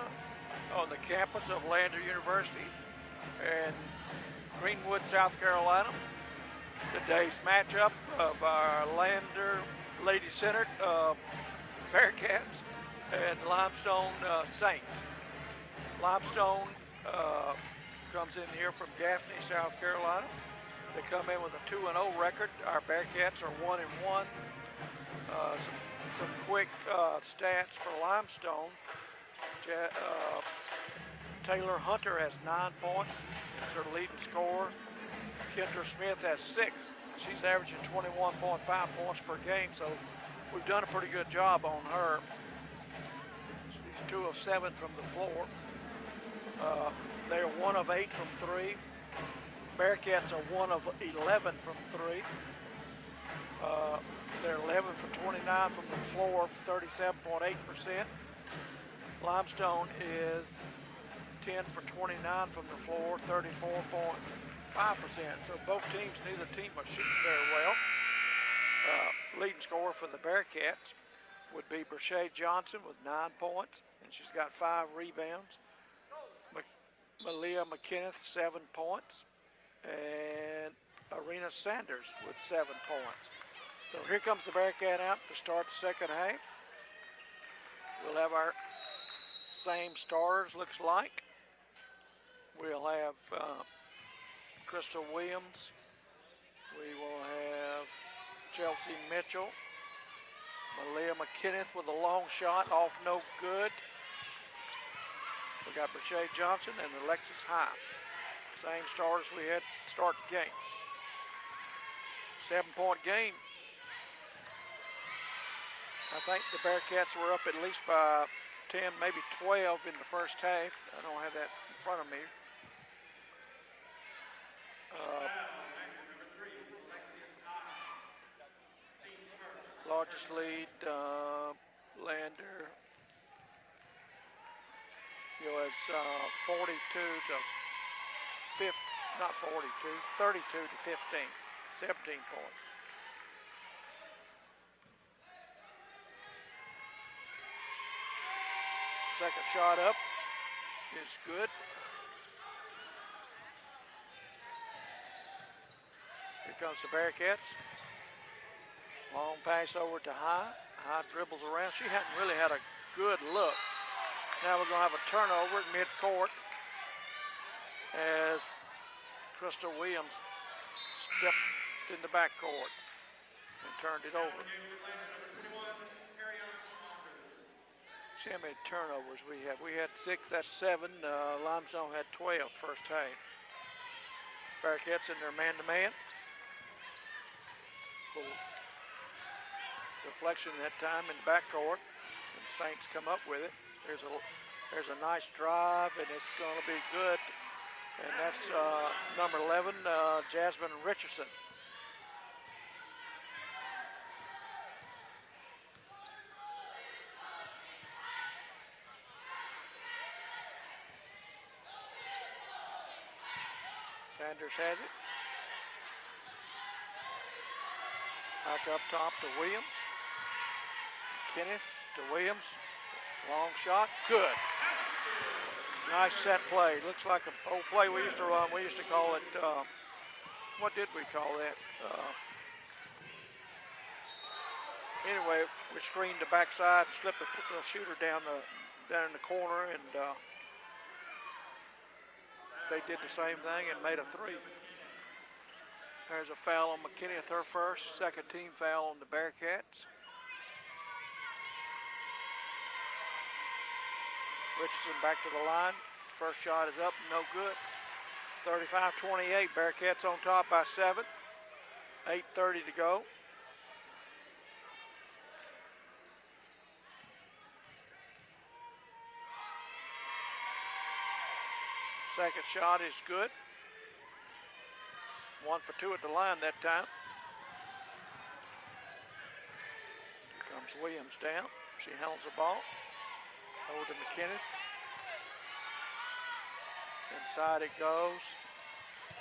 on the campus of Lander University in Greenwood, South Carolina. Today's matchup of our Lander Lady-Centered Bearcats and Limestone Saints. Limestone comes in here from Gaffney, South Carolina. They come in with a 2-0 record. Our Bearcats are 1-1. Some quick stats for Limestone. Taylor Hunter has 9 points. It's her leading scorer. Kendra Smith has 6. She's averaging 21.5 points per game, so we've done a pretty good job on her. She's 2 of 7 from the floor. They are 1 of 8 from 3. Bearcats are 1 of 11 from 3. They're 11 for 29 from the floor, 37.8%. Limestone is 10 for 29 from the floor, 34.5%. So both teams, neither team are shooting very well. Leading scorer for the Bearcats would be Brashay Johnson with 9 points, and she's got 5 rebounds. Malia McKenneth, 7 points, and Arena Sanders with 7 points. So here comes the Bearcat out to start the second half. We'll have our same starters, looks like. We'll have Crystal Williams. We will have Chelsea Mitchell. Malia McKenneth with a long shot, off no good. We got Brashay Johnson and Alexis High. Same starters we had to start the game. 7-point game. I think the Bearcats were up at least by 10, maybe 12 in the first half. I don't have that in front of me. Largest lead, Lander, was 42 to 50, not 42, 32 to 15, 17 points. Second shot up is good. Here comes the Bearcats. Long pass over to High. High dribbles around. She hadn't really had a good look. Now we're going to have a turnover at midcourt as Crystal Williams stepped in the backcourt and turned it over. See how many turnovers we had. We had 6, that's 7. Limestone had 12 first half. Bearcats in their man-to-man. Deflection that time in the backcourt. And the Saints come up with it. There's a nice drive, and it's going to be good. And that's number 11, Jasmine Richardson. Sanders has it. Back up top to Williams. Kenneth to Williams. Long shot, good. Nice set play. Looks like an old play we used to run. We used to call it, what did we call that? Anyway, we screened the backside, slipped the shooter down in the corner, and they did the same thing and made a 3. There's a foul on McKenneth, her first. Second team foul on the Bearcats. Richardson back to the line. First shot is up, no good. 35-28, Bearcats on top by 7. 8:30 to go. Second shot is good. 1 for 2 at the line that time. Here comes Williams down. She handles the ball. Over to McKenneth. Inside it goes.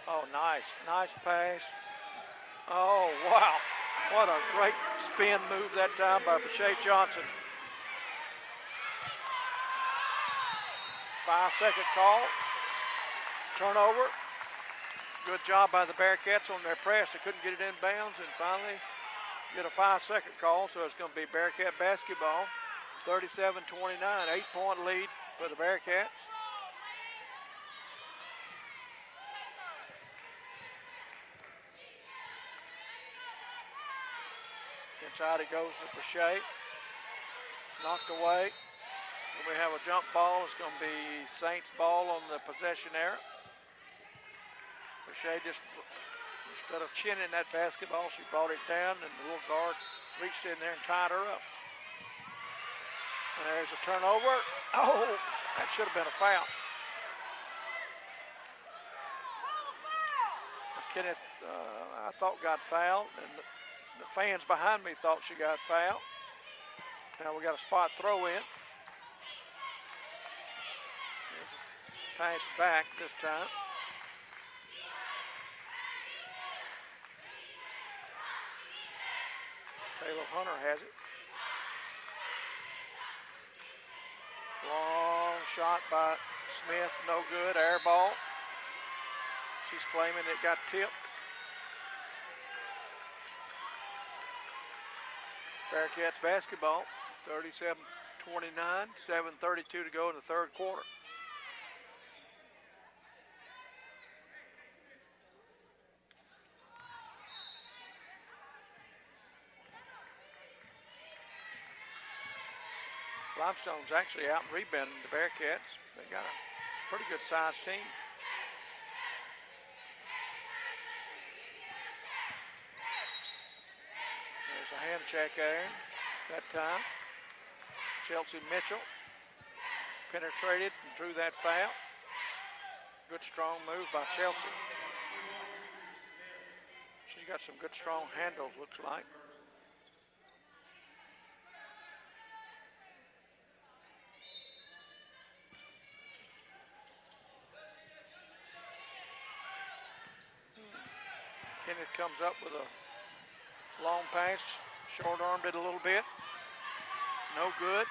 Oh, nice. Nice pass. Oh, wow. What a great spin move that time by Bashea Johnson. 5-second call. Turnover. Good job by the Bearcats on their press. They couldn't get it in bounds and finally get a 5-second call. So it's going to be Bearcat basketball. 37-29, 8-point lead for the Bearcats. Inside it goes to Bashea. Knocked away. And we have a jump ball. It's going to be Saints ball on the possession area. Bashea just, instead of chinning that basketball, she brought it down and the little guard reached in there and tied her up. And there's a turnover. Oh, that should have been a foul. Kenneth, I thought got fouled, and the fans behind me thought she got fouled. Now we got a spot throw in. There's a pass back this time. Taylor Hunter has it. Long shot by Smith, no good, air ball. She's claiming it got tipped. Bearcats basketball, 37-29, 7:32 to go in the third quarter. Limestone's actually out and rebounding the Bearcats. They got a pretty good sized team. There's a hand check there that time. Chelsea Mitchell penetrated and drew that foul. Good strong move by Chelsea. She's got some good strong handles, looks like. Kenneth comes up with a long pass, short-armed it a little bit. No good.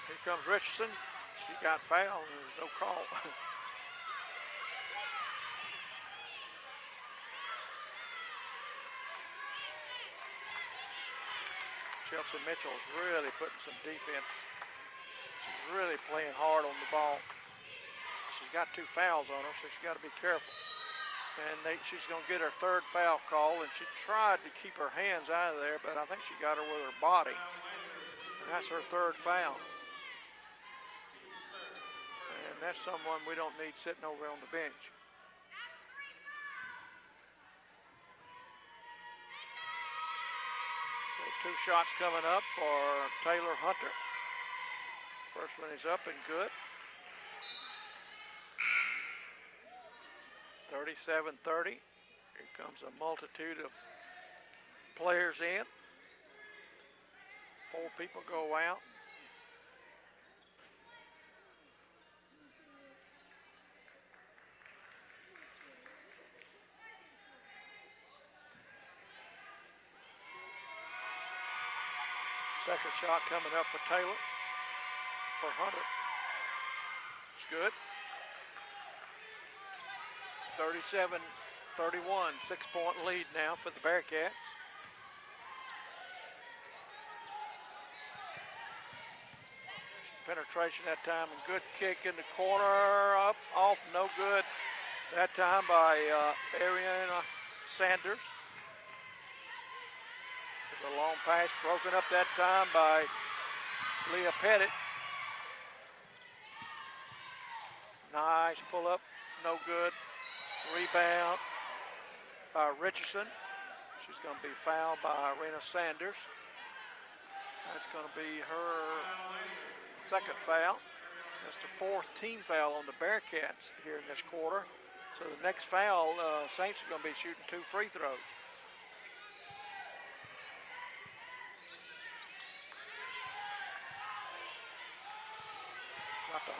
Here comes Richardson. She got fouled and there's no call. Chelsea Mitchell's really putting some defense. She's really playing hard on the ball. She's got 2 fouls on her, so she's got to be careful. And she's going to get her 3rd foul call, and she tried to keep her hands out of there, but I think she got her with her body. And that's her 3rd foul. And that's someone we don't need sitting over on the bench. So 2 shots coming up for Taylor Hunter. First one is up and good. 37-30. Here comes a multitude of players in. 4 people go out. Second shot coming up for Taylor. For Hunter. It's good. 37-31, 6-point lead now for the Bearcats. Penetration that time and good kick in the corner, up, off, no good. That time by Ariana Sanders. There's a long pass broken up that time by Leah Pettit. Nice pull up, no good. Rebound by Richardson. She's going to be fouled by Irena Sanders. That's going to be her 2nd foul. That's the 4th team foul on the Bearcats here in this quarter. So the next foul, Saints are going to be shooting 2 free throws. Not the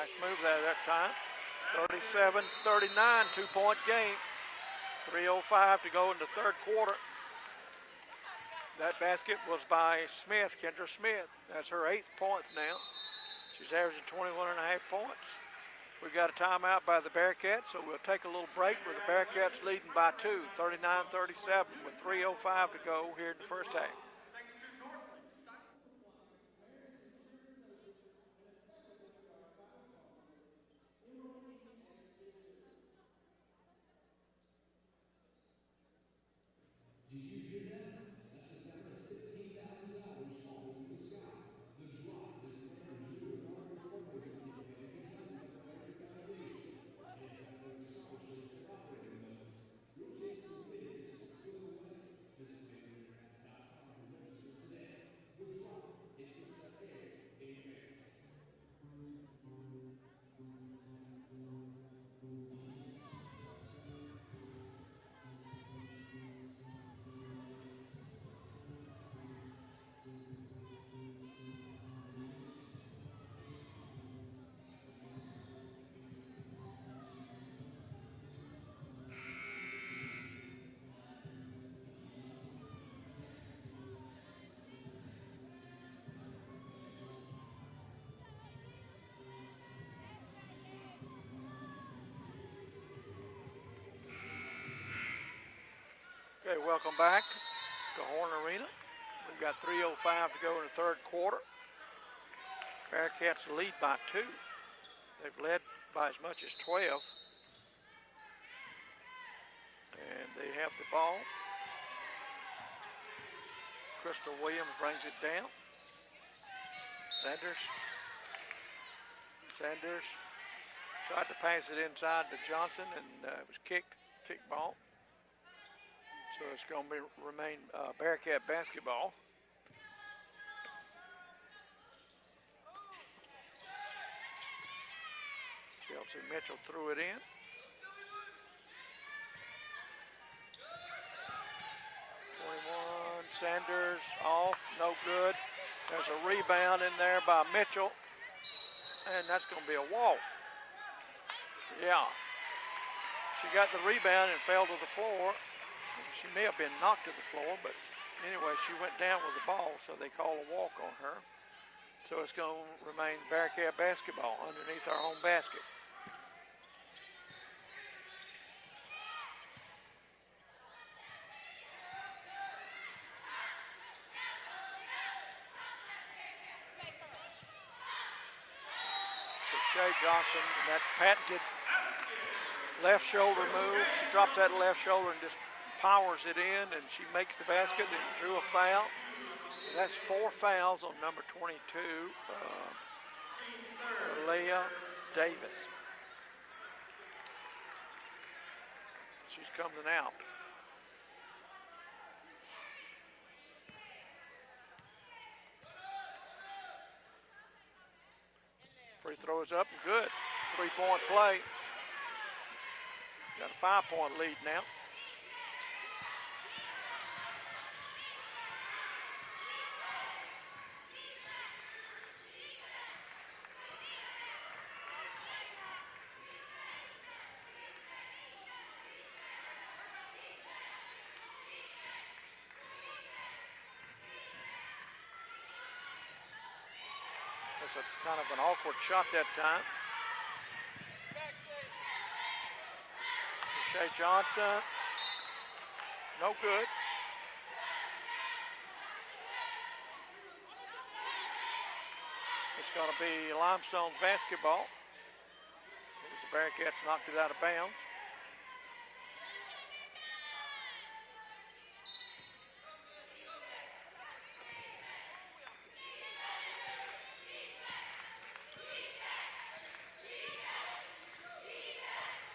Nice move there that time. 37-39, 2-point game. 3:05 to go in the third quarter. That basket was by Smith, Kendra Smith. That's her 8th point now. She's averaging 21.5 points. We've got a timeout by the Bearcats, so we'll take a little break with the Bearcats leading by 2, 39-37 with 3:05 to go here in the first half. Okay, welcome back to Horne Arena. We've got 3:05 to go in the third quarter. Bearcats lead by 2. They've led by as much as 12. And they have the ball. Crystal Williams brings it down. Sanders tried to pass it inside to Johnson, and it was kick ball. So it's going to remain Bearcat basketball. Chelsea Mitchell threw it in. Sanders off, no good. There's a rebound in there by Mitchell, and that's going to be a walk. Yeah. She got the rebound and fell to the floor. She may have been knocked to the floor, but anyway, she went down with the ball, so they call a walk on her. So it's going to remain Bearcat basketball underneath our home basket. Shay Johnson, that patented left shoulder move. She drops that left shoulder and just powers it in, and she makes the basket and drew a foul. And that's 4 fouls on number 22, Leah Davis. She's coming out. Free throw is up and good. 3-point play. Got a 5-point lead now. That's a kind of an awkward shot that time. Shay Johnson, no good. It's going to be Limestone's basketball. The Bearcats knocked it out of bounds.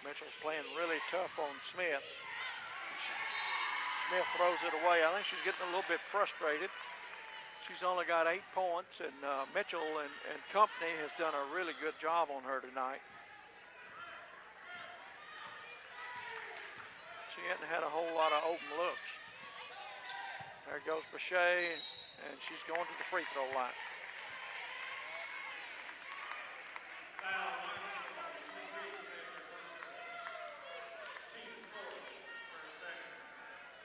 Mitchell's playing really tough on Smith. Smith throws it away. I think she's getting a little bit frustrated. She's only got 8 points, and Mitchell and company has done a really good job on her tonight. She hadn't had a whole lot of open looks. There goes Bechet, and she's going to the free throw line.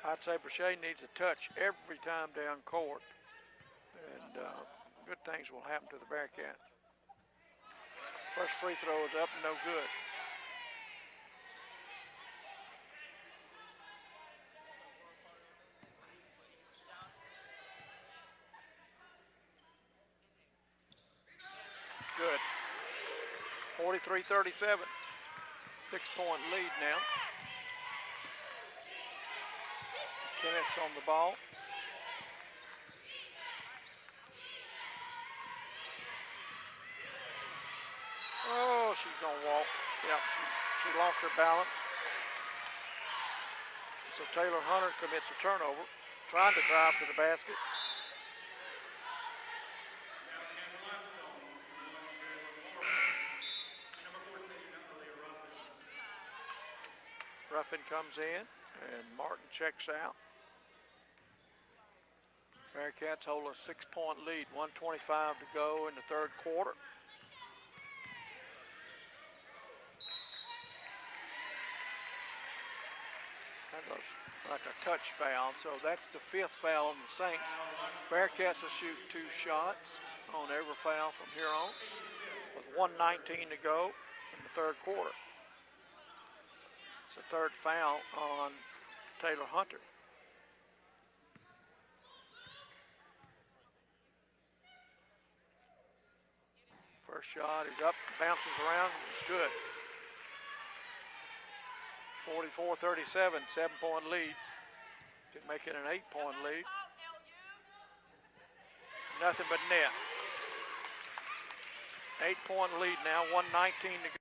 I'd say Brochet needs a touch every time down court, and good things will happen to the Bearcats. First free throw is up and no good. Good. 43-37. 6-point lead now. Kenneth's on the ball. Oh, she's gonna walk. Yeah, she lost her balance. So Taylor Hunter commits a turnover, trying to drive to the basket. Ruffin comes in, and Martin checks out. Bearcats hold a 6-point lead, 1:25 to go in the third quarter. That looks like a touch foul, so that's the 5th foul on the Saints. Bearcats will shoot 2 shots on every foul from here on, with 1:19 to go in the third quarter. It's the 3rd foul on Taylor Hunter. First shot is up, bounces around, it's good. 44-37, 7-point lead. Can make it an 8-point lead. Nothing but net. 8-point lead now, 1:19 to go.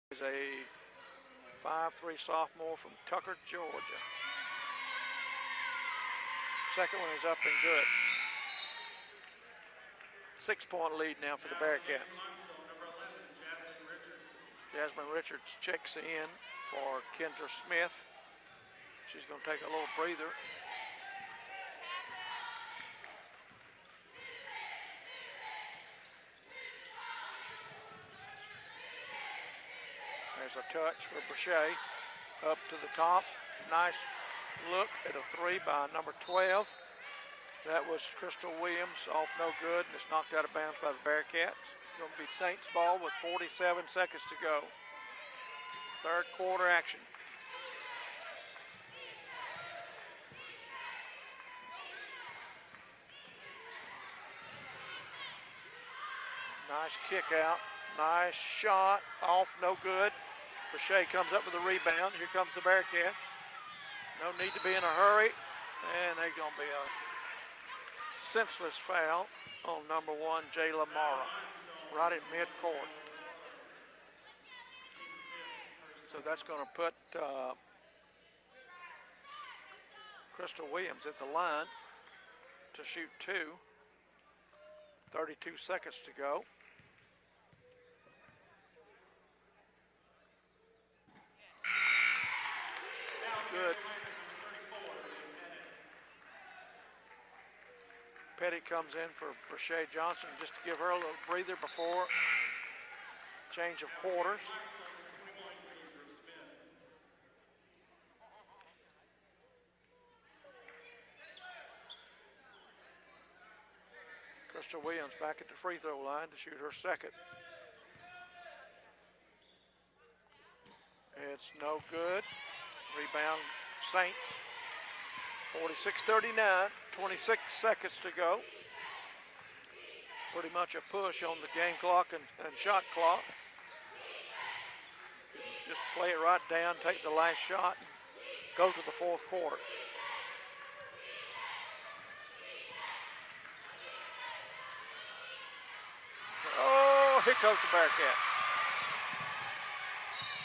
Is a 5'3" sophomore from Tucker, Georgia. Second one is up and good. 6-point lead now for the Bearcats. Jasmine Richards checks in for Kendra Smith. She's going to take a little breather. There's a touch for Brochet. Up to the top. Nice look at a 3 by number 12. That was Crystal Williams, off no good, and it's knocked out of bounds by the Bearcats. Going to be Saints ball with 47 seconds to go. Third quarter action. Nice kick out, nice shot, off no good. Brochet comes up with a rebound. Here comes the Bearcats. No need to be in a hurry, and there's going to be a senseless foul on number 1, Jayla Mara, right at midcourt. So that's going to put Crystal Williams at the line to shoot 2. 32 seconds to go. Good. Petty comes in for Brochet Johnson just to give her a little breather before change of quarters. Crystal Williams back at the free throw line to shoot her second. It's no good. Rebound Saints. 46-39, 26 seconds to go. It's pretty much a push on the game clock and shot clock. Just play it right down, take the last shot, and go to the fourth quarter. Oh, here comes the Bearcats.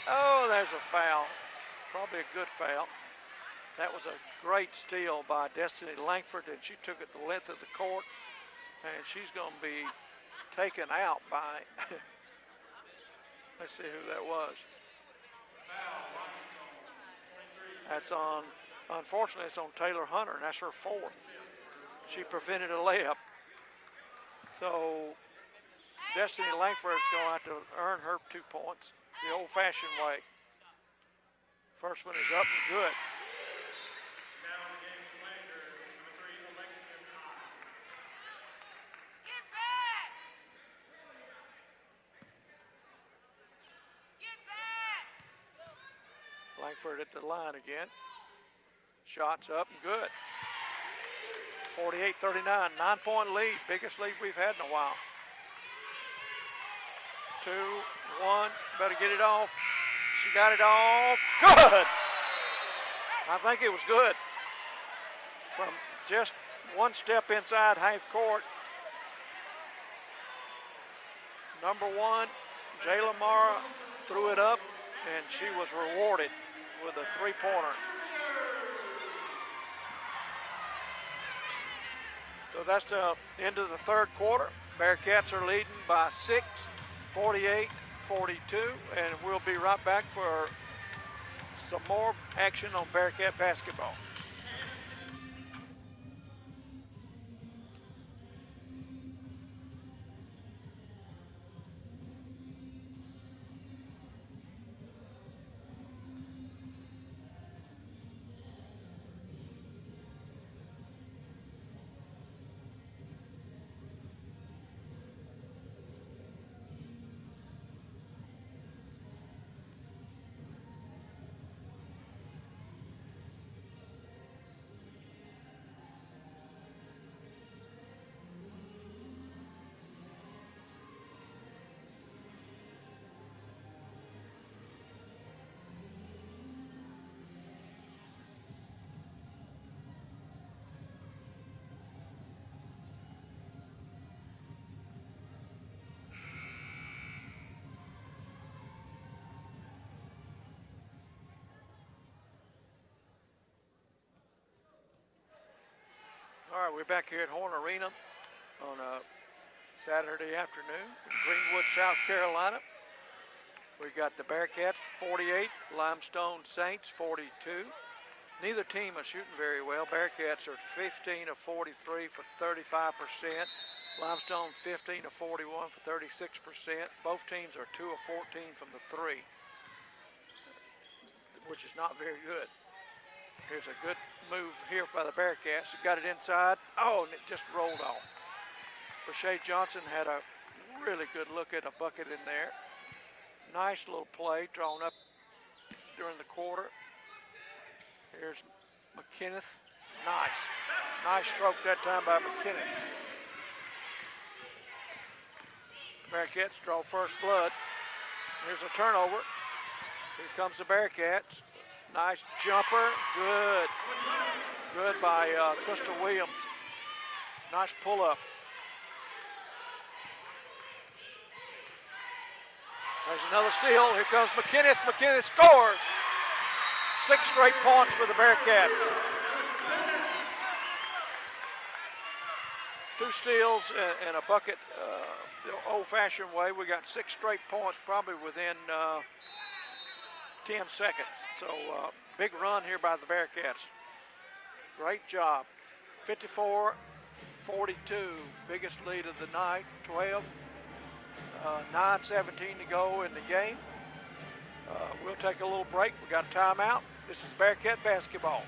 Oh, there's a foul. Probably a good foul. That was a great steal by Destiny Langford, and she took it the length of the court, and she's going to be taken out by, let's see who that was. That's on, unfortunately, it's on Taylor Hunter, and that's her fourth. She prevented a layup. So Destiny Langford is going to have to earn her 2 points the old-fashioned way. First one is up and good. Langford at the line again. Shots up and good. 48-39, 9-point lead, biggest lead we've had in a while. 2, 1, better get it off. She got it off, good! I think it was good. From just one step inside half court. Number 1, Jayla Mara threw it up, and she was rewarded with a three-pointer. So that's the end of the third quarter. Bearcats are leading by 6, 48-42, and we'll be right back for some more action on Bearcat basketball. All right, we're back here at Horne Arena on a Saturday afternoon in Greenwood, South Carolina. We got the Bearcats 48, Limestone Saints 42. Neither team is shooting very well. Bearcats are 15 of 43 for 35%. Limestone 15 of 41 for 36%. Both teams are 2 of 14 from the three, which is not very good. Here's a good move here by the Bearcats. Got it inside. Oh, and it just rolled off. Rashay Johnson had a really good look at a bucket in there. Nice little play drawn up during the quarter. Here's McKinneth. Nice. Nice stroke that time by McKinneth. Bearcats draw first blood. Here's a turnover. Here comes the Bearcats. Nice jumper, good. Good by Crystal Williams. Nice pull-up. There's another steal. Here comes McKinneth. McKinneth scores. 6 straight points for the Bearcats. 2 steals and a bucket the old-fashioned way. We got 6 straight points probably within 10 seconds. So big run here by the Bearcats. Great job. 54-42, biggest lead of the night. 9:17 to go in the game. We'll take a little break. We got a timeout. This is Bearcat basketball.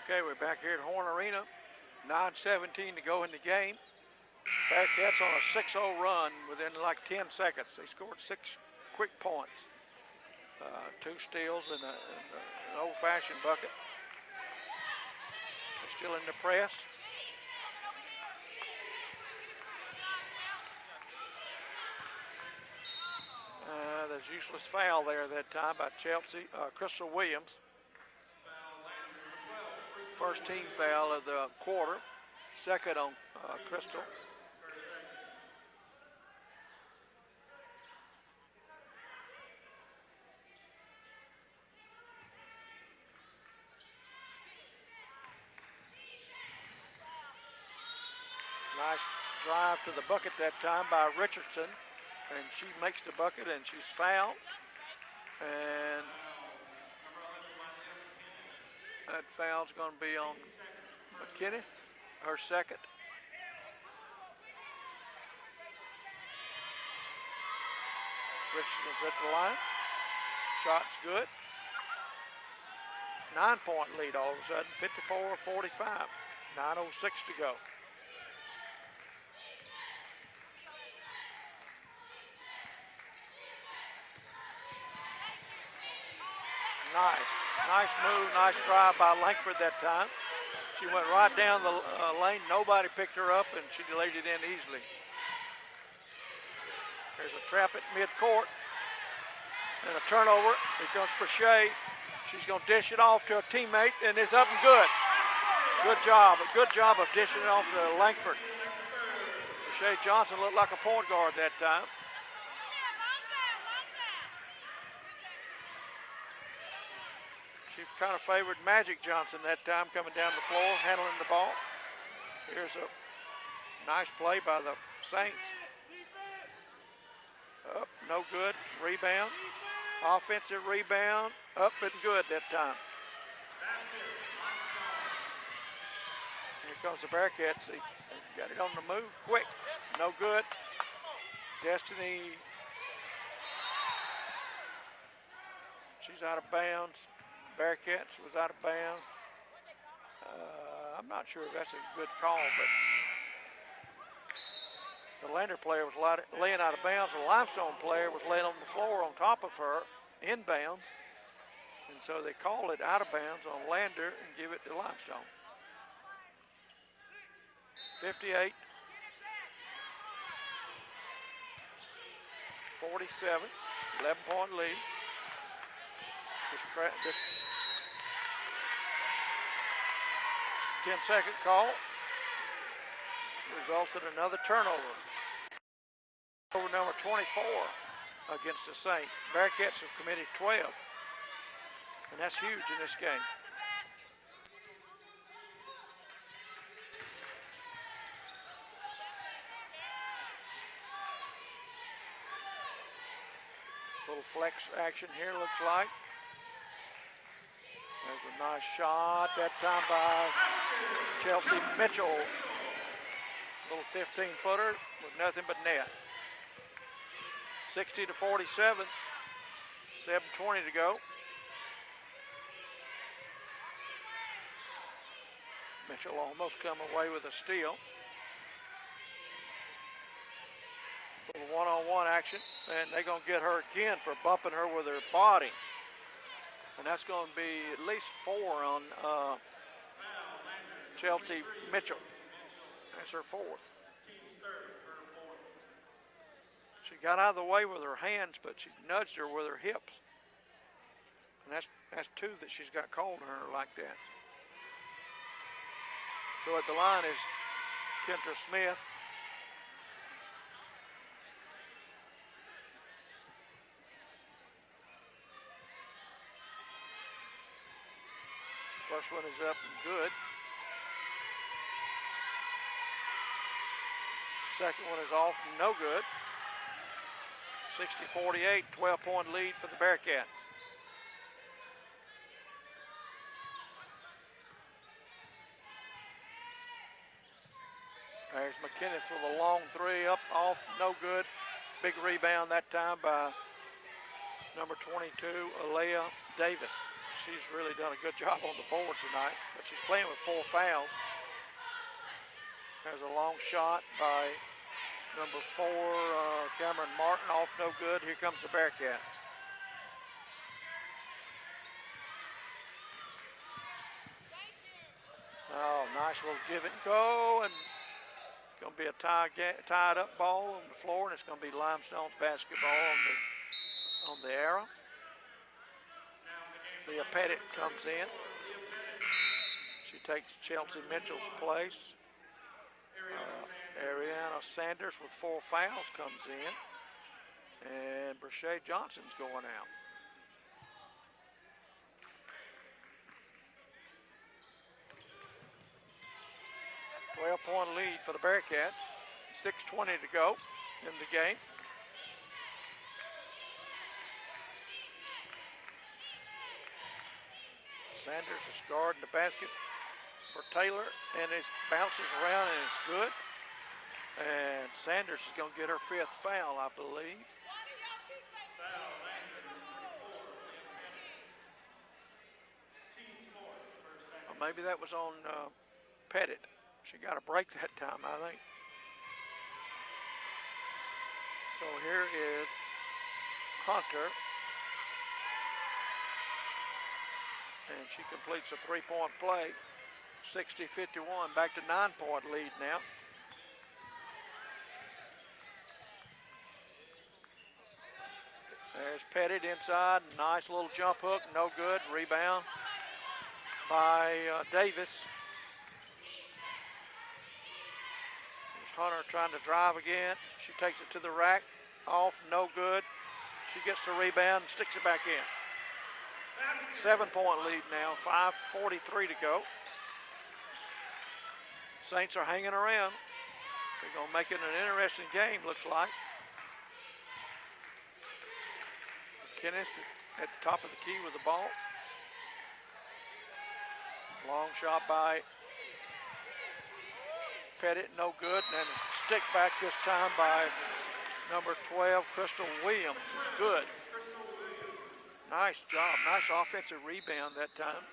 Okay, we're back here at Horne Arena. 9:17 to go in the game. Bearcats on a 6-0 run within like 10 seconds. They scored 6 quick points. 2 steals and an old-fashioned bucket. They're still in the press. There's useless foul there that time by Chelsea, Crystal Williams. First team foul of the quarter. Second on Crystal. Nice drive to the bucket that time by Richardson. And she makes the bucket and she's fouled. And that foul's going to be on McKinneth, her second. Richardson's at the line. Shot's good. 9-point lead all of a sudden, 54-45. 9:06 to go. Nice move, nice drive by Langford that time. She went right down the lane. Nobody picked her up, and she laid it in easily. There's a trap at midcourt. And a turnover. Here comes Brachet. She's going to dish it off to a teammate, and it's up and good. Good job. A good job of dishing it off to Langford. Brachet Johnson looked like a point guard that time. She kind of favored Magic Johnson that time coming down the floor, handling the ball. Here's a nice play by the Saints. Up, no good. Rebound. Offensive rebound. Up and good that time. Here comes the Bearcats. They got it on the move quick. No good. Destiny. She's out of bounds. Bearcats was out of bounds. I'm not sure if that's a good call, but the Lander player was laying out of bounds. The Limestone player was laying on the floor on top of her, in bounds. And so they call it out of bounds on Lander and give it to Limestone. 58. 47. 11-point lead. This 10-second call results in another turnover. Over number 24 against the Saints. Bearcats have committed 12, and that's huge in this game. Little flex action here looks like. There's a nice shot that time by Chelsea Mitchell. Little 15-footer with nothing but net. 60-47. 7:20 to go. Mitchell almost come away with a steal. Little one-on-one action, and they're going to get her again for bumping her with her body. And that's going to be at least 4 on Chelsea Mitchell. That's her 4th. She got out of the way with her hands, but she nudged her with her hips. And that's 2 that she's got called on her like that. So at the line is Kendra Smith. First one is up and good. Second one is off, no good. 60-48, 12-point lead for the Bearcats. There's McKinneth with a long 3, up, off, no good. Big rebound that time by number 22, Alea Davis. She's really done a good job on the board tonight, but she's playing with 4 fouls. There's a long shot by number 4, Cameron Martin, off no good. Here comes the Bearcats. Oh, nice little give it and go, and it's going to be a tied up ball on the floor, and it's going to be Limestone's basketball on the arrow. Leah Pettit comes in. She takes Chelsea Mitchell's place. Ariana Sanders with 4 fouls comes in, and Brashay Johnson's going out. A 12-point lead for the Bearcats. 6:20 to go in the game. Sanders is guarding the basket for Taylor, and it bounces around and it's good. And Sanders is going to get her 5th foul, I believe. Or maybe that was on Pettit. She got a break that time, I think. So here is Hunter. And she completes a 3-point play. 60-51, back to 9-point lead now. There's Pettit inside, nice little jump hook, no good. Rebound by Davis. There's Hunter trying to drive again. She takes it to the rack, off, no good. She gets the rebound and sticks it back in. 7-point lead now, 5:43 to go. Saints are hanging around. They're going to make it an interesting game, looks like. Kenneth at the top of the key with the ball. Long shot by Pettit, no good. And then a stick back this time by number 12, Crystal Williams, is good. Nice job, nice offensive rebound that time.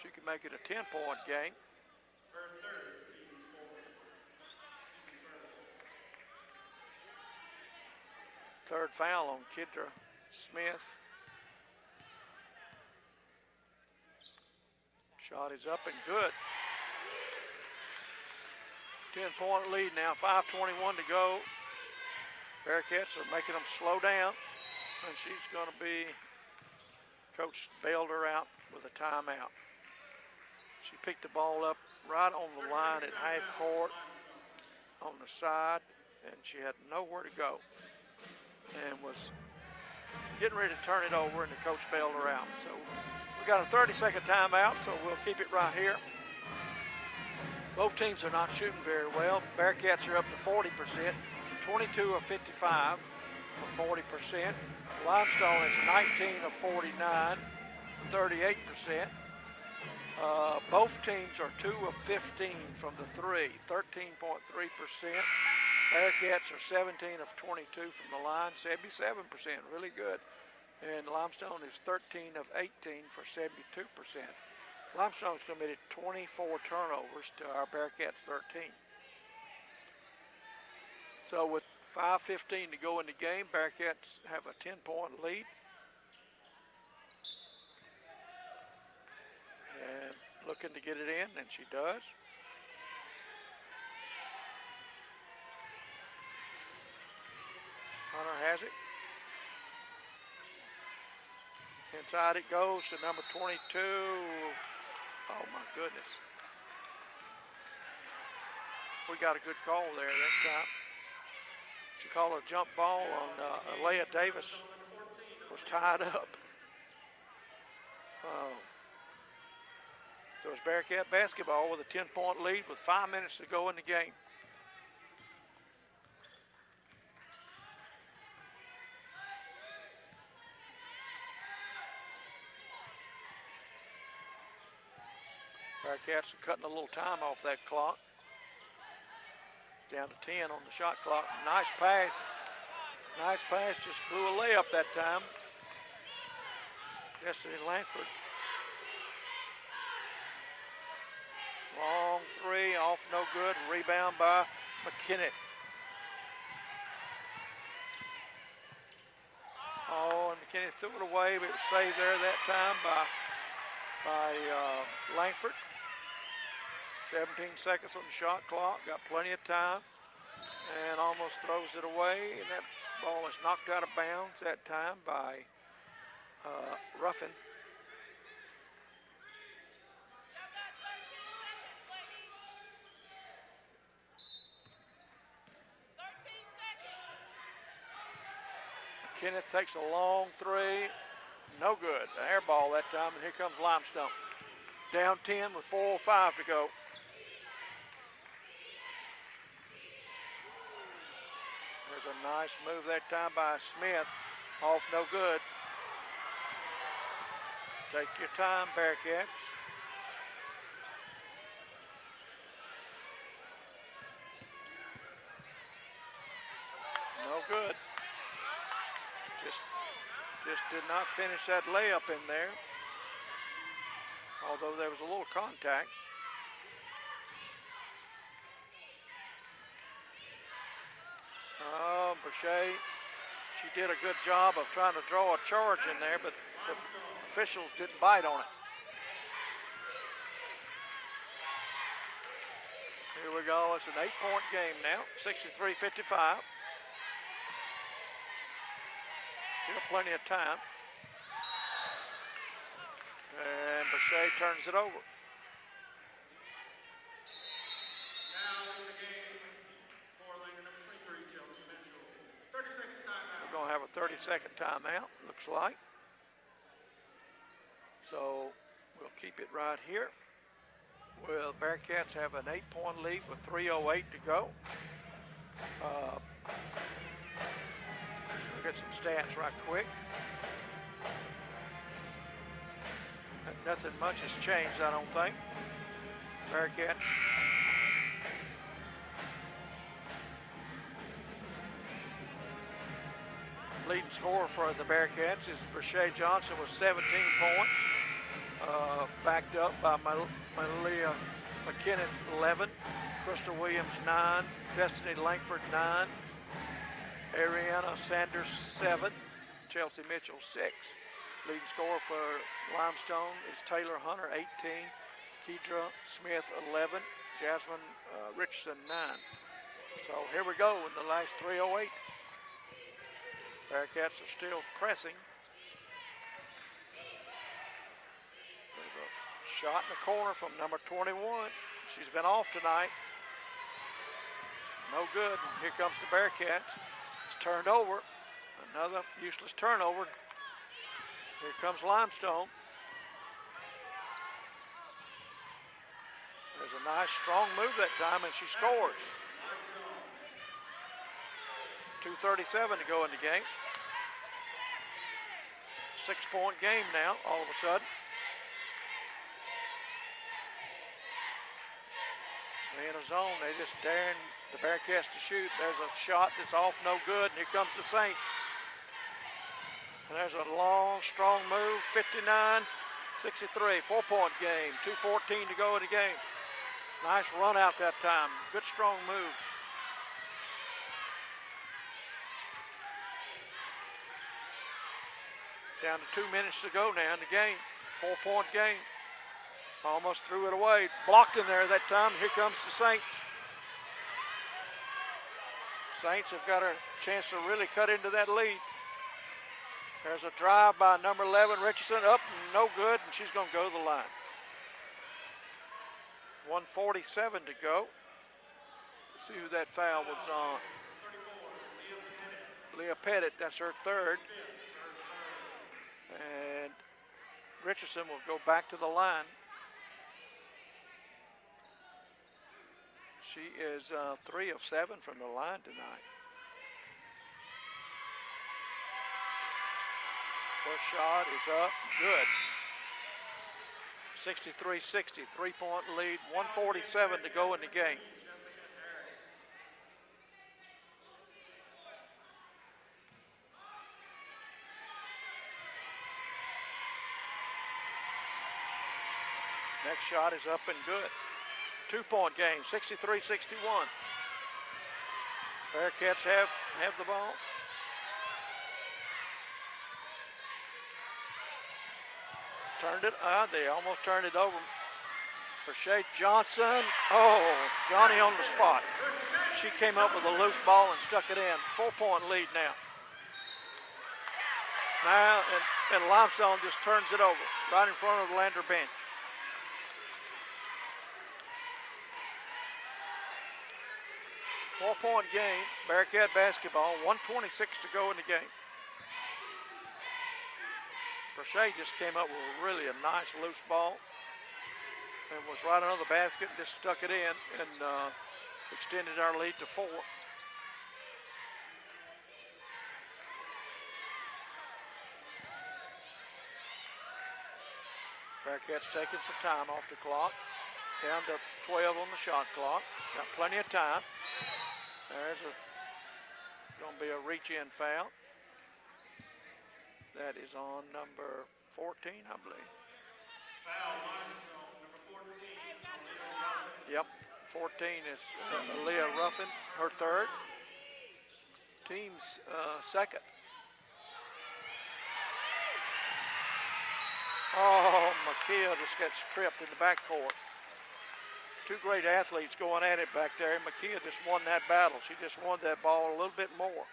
She can make it a 10-point game. Third foul on Kidra Smith. Shot is up and good. 10-point lead now, 5:21 to go. Bearcats are making them slow down, and she's going to be, Coach bailed her out with a timeout. She picked the ball up right on the line at half court on the side, and she had nowhere to go and was getting ready to turn it over, and the coach bailed her out. So we got a 30-second timeout, so we'll keep it right here. Both teams are not shooting very well. Bearcats are up to 40%, 22 of 55 for 40%. Limestone is 19 of 49, 38%. Both teams are 2 of 15 from the 3, 13.3%. Bearcats are 17 of 22 from the line, 77%, really good. And Limestone is 13 of 18 for 72%. Limestone's committed 24 turnovers to our Bearcats 13. So with 5:15 to go in the game, Bearcats have a 10-point lead. And looking to get it in, and she does. Hunter has it. Inside it goes to number 22. Oh my goodness. We got a good call there that time. She called a jump ball on Alea Davis. Was tied up. So it's Bearcat basketball with a 10-point lead with 5 minutes to go in the game. Bearcats are cutting a little time off that clock. Down to 10 on the shot clock. Nice pass. Nice pass, just blew a layup that time. Destiny Langford. Long three, off no good. Rebound by McKinney. Oh, and McKinney threw it away, but it was saved there that time by Langford. 17 seconds on the shot clock, got plenty of time, and almost throws it away. And that ball is knocked out of bounds that time by Ruffin. Kenneth takes a long three, no good. An air ball that time, and here comes Limestone. Down 10 with 4:05 to go. There's a nice move that time by Smith, off no good. Take your time, Bearcats. No good. Just did not finish that layup in there, although there was a little contact. Oh, Brochet, she did a good job of trying to draw a charge in there, but the officials didn't bite on it. Here we go, it's an 8-point game now, 63-55. Still plenty of time. And Brochet turns it over. We're going to have a 30-second timeout, looks like. So we'll keep it right here. Well, Bearcats have an 8-point lead with 3:08 to go. We'll get some stats right quick. And nothing much has changed, I don't think. Bearcats. Leading scorer for the Bearcats is Brochet Johnson with 17 points. Backed up by Malia McKinneth, 11. Crystal Williams, 9. Destiny Langford, 9. Ariana Sanders, 7. Chelsea Mitchell, 6. Leading scorer for Limestone is Taylor Hunter, 18. Kedra Smith, 11. Jasmine Richardson, 9. So here we go in the last 3:08. Bearcats are still pressing. There's a shot in the corner from number 21. She's been off tonight. No good. And here comes the Bearcats. It's turned over. Another useless turnover. Here comes Limestone. There's a nice strong move that time, and she scores. 2:37 to go in the game. 6-point game now, all of a sudden. They in a zone, they just daring the Bearcats to shoot. There's a shot that's off, no good, and here comes the Saints. And there's a long, strong move, 59-63, 4-point game, 2:14 to go in the game. Nice run out that time, good strong move. Down to 2 minutes to go now in the game. 4-point game. Almost threw it away. Blocked in there that time. Here comes the Saints. Saints have got a chance to really cut into that lead. There's a drive by number 11, Richardson. Up, no good, and she's going to go to the line. 1:47 to go. Let's see who that foul was on. Leah Pettit, that's her third. And Richardson will go back to the line. She is 3 of 7 from the line tonight. First shot is up, good. 63-60, 3-point lead, 1:47 to go in the game. Next shot is up and good. 2-point game, 63-61. Bearcats have the ball. Turned it, they almost turned it over. Shea Johnson, oh, Johnny on the spot. She came up with a loose ball and stuck it in. 4-point lead now. Now, and Limestone just turns it over right in front of the Lander bench. Four-point game, Bearcat basketball, 1:26 to go in the game. Brochet just came up with really a nice loose ball and was right under the basket, just stuck it in and extended our lead to 4. Bearcats taking some time off the clock, down to 12 on the shot clock. Got plenty of time. There's going to be a reach-in foul. That is on number 14, I believe. Foul, Limestone, number 14. Yep, 14 is Leah Ruffin, her third. Team's second. Oh, Makia just gets tripped in the backcourt. Two great athletes going at it back there. Makia just won that battle. She just won that ball a little bit more,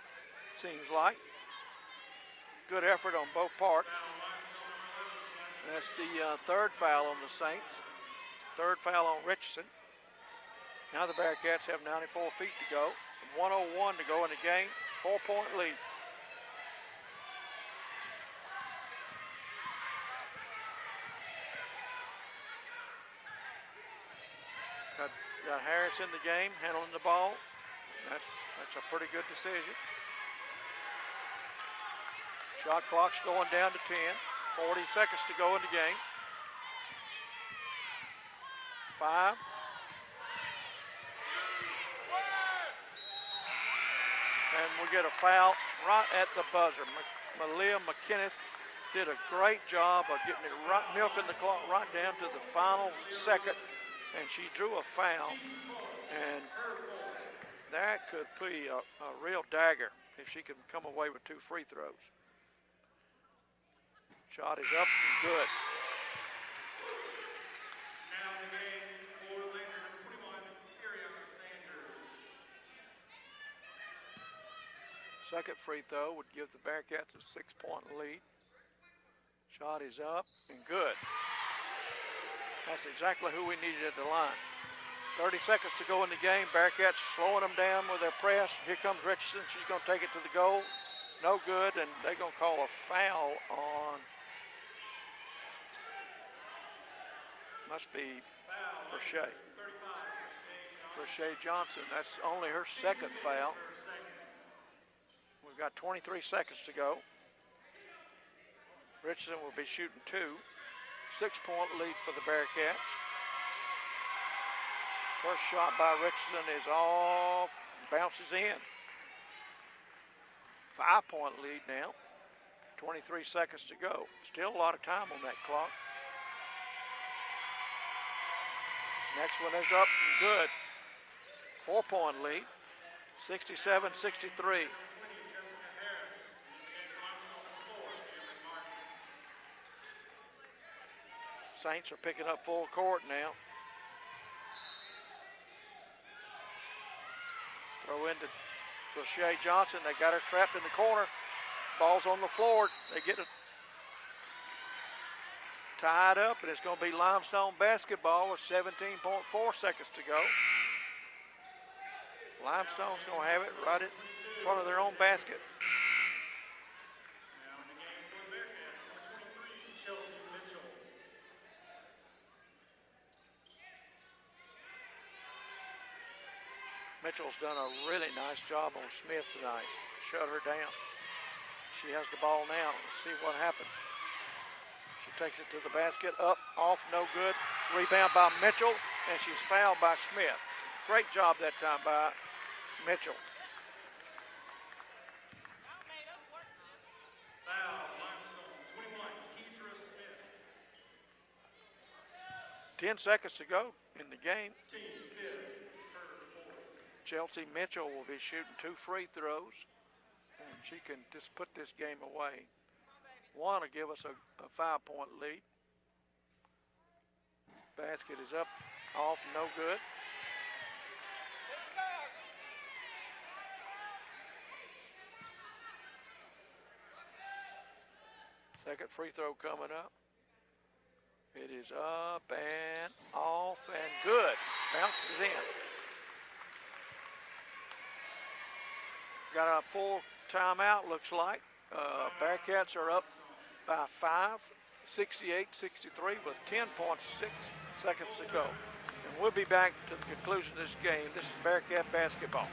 seems like. Good effort on both parts. That's the third foul on the Saints. Third foul on Richardson. Now the Bearcats have 94 feet to go. 1:01 to go in the game. 4-point lead. Got Harris in the game, handling the ball. That's a pretty good decision. Shot clock's going down to 10. 40 seconds to go in the game. 5. And we get a foul right at the buzzer. Malia McKinneth did a great job of getting it right, milking the clock right down to the final second. And she drew a foul, and that could be a real dagger if she can come away with 2 free throws. Shot is up and good. Now in the game for Lander, number 21, Ariana Sanders. Second free throw would give the Bearcats a 6-point lead. Shot is up and good. That's exactly who we needed at the line. 30 seconds to go in the game. Bearcats slowing them down with their press. Here comes Richardson. She's going to take it to the goal. No good, and they're going to call a foul on, must be Brochet. Brochet Johnson. That's only her second foul. We've got 23 seconds to go. Richardson will be shooting 2. 6-point lead for the Bearcats. First shot by Richardson is off, bounces in. 5-point lead now. 23 seconds to go. Still a lot of time on that clock. Next one is up and good. 4-point lead. 67-63. Saints are picking up full court now. Throw into Brochet Johnson. They got her trapped in the corner. Ball's on the floor. They get it tied up, and it's going to be Limestone basketball with 17.4 seconds to go. Limestone's going to have it right in front of their own basket. Now in the game for the Bearcats, number 23, Chelsea Mitchell. Mitchell's done a really nice job on Smith tonight. Shut her down. She has the ball now. Let's see what happens. She takes it to the basket. Up, off, no good. Rebound by Mitchell, and she's fouled by Smith. Great job that time by Mitchell. Foul, Limestone, 21, Kedra Smith. 10 seconds to go in the game. Chelsea Mitchell will be shooting 2 free throws, and she can just put this game away. One to give us a 5-point lead. Basket is up, off, no good. Second free throw coming up. It is up and off and good. Bounces in. Got a full timeout, looks like. Bearcats are up by 5, 68-63 with 10.6 seconds to go. And we'll be back to the conclusion of this game. This is Bearcat basketball.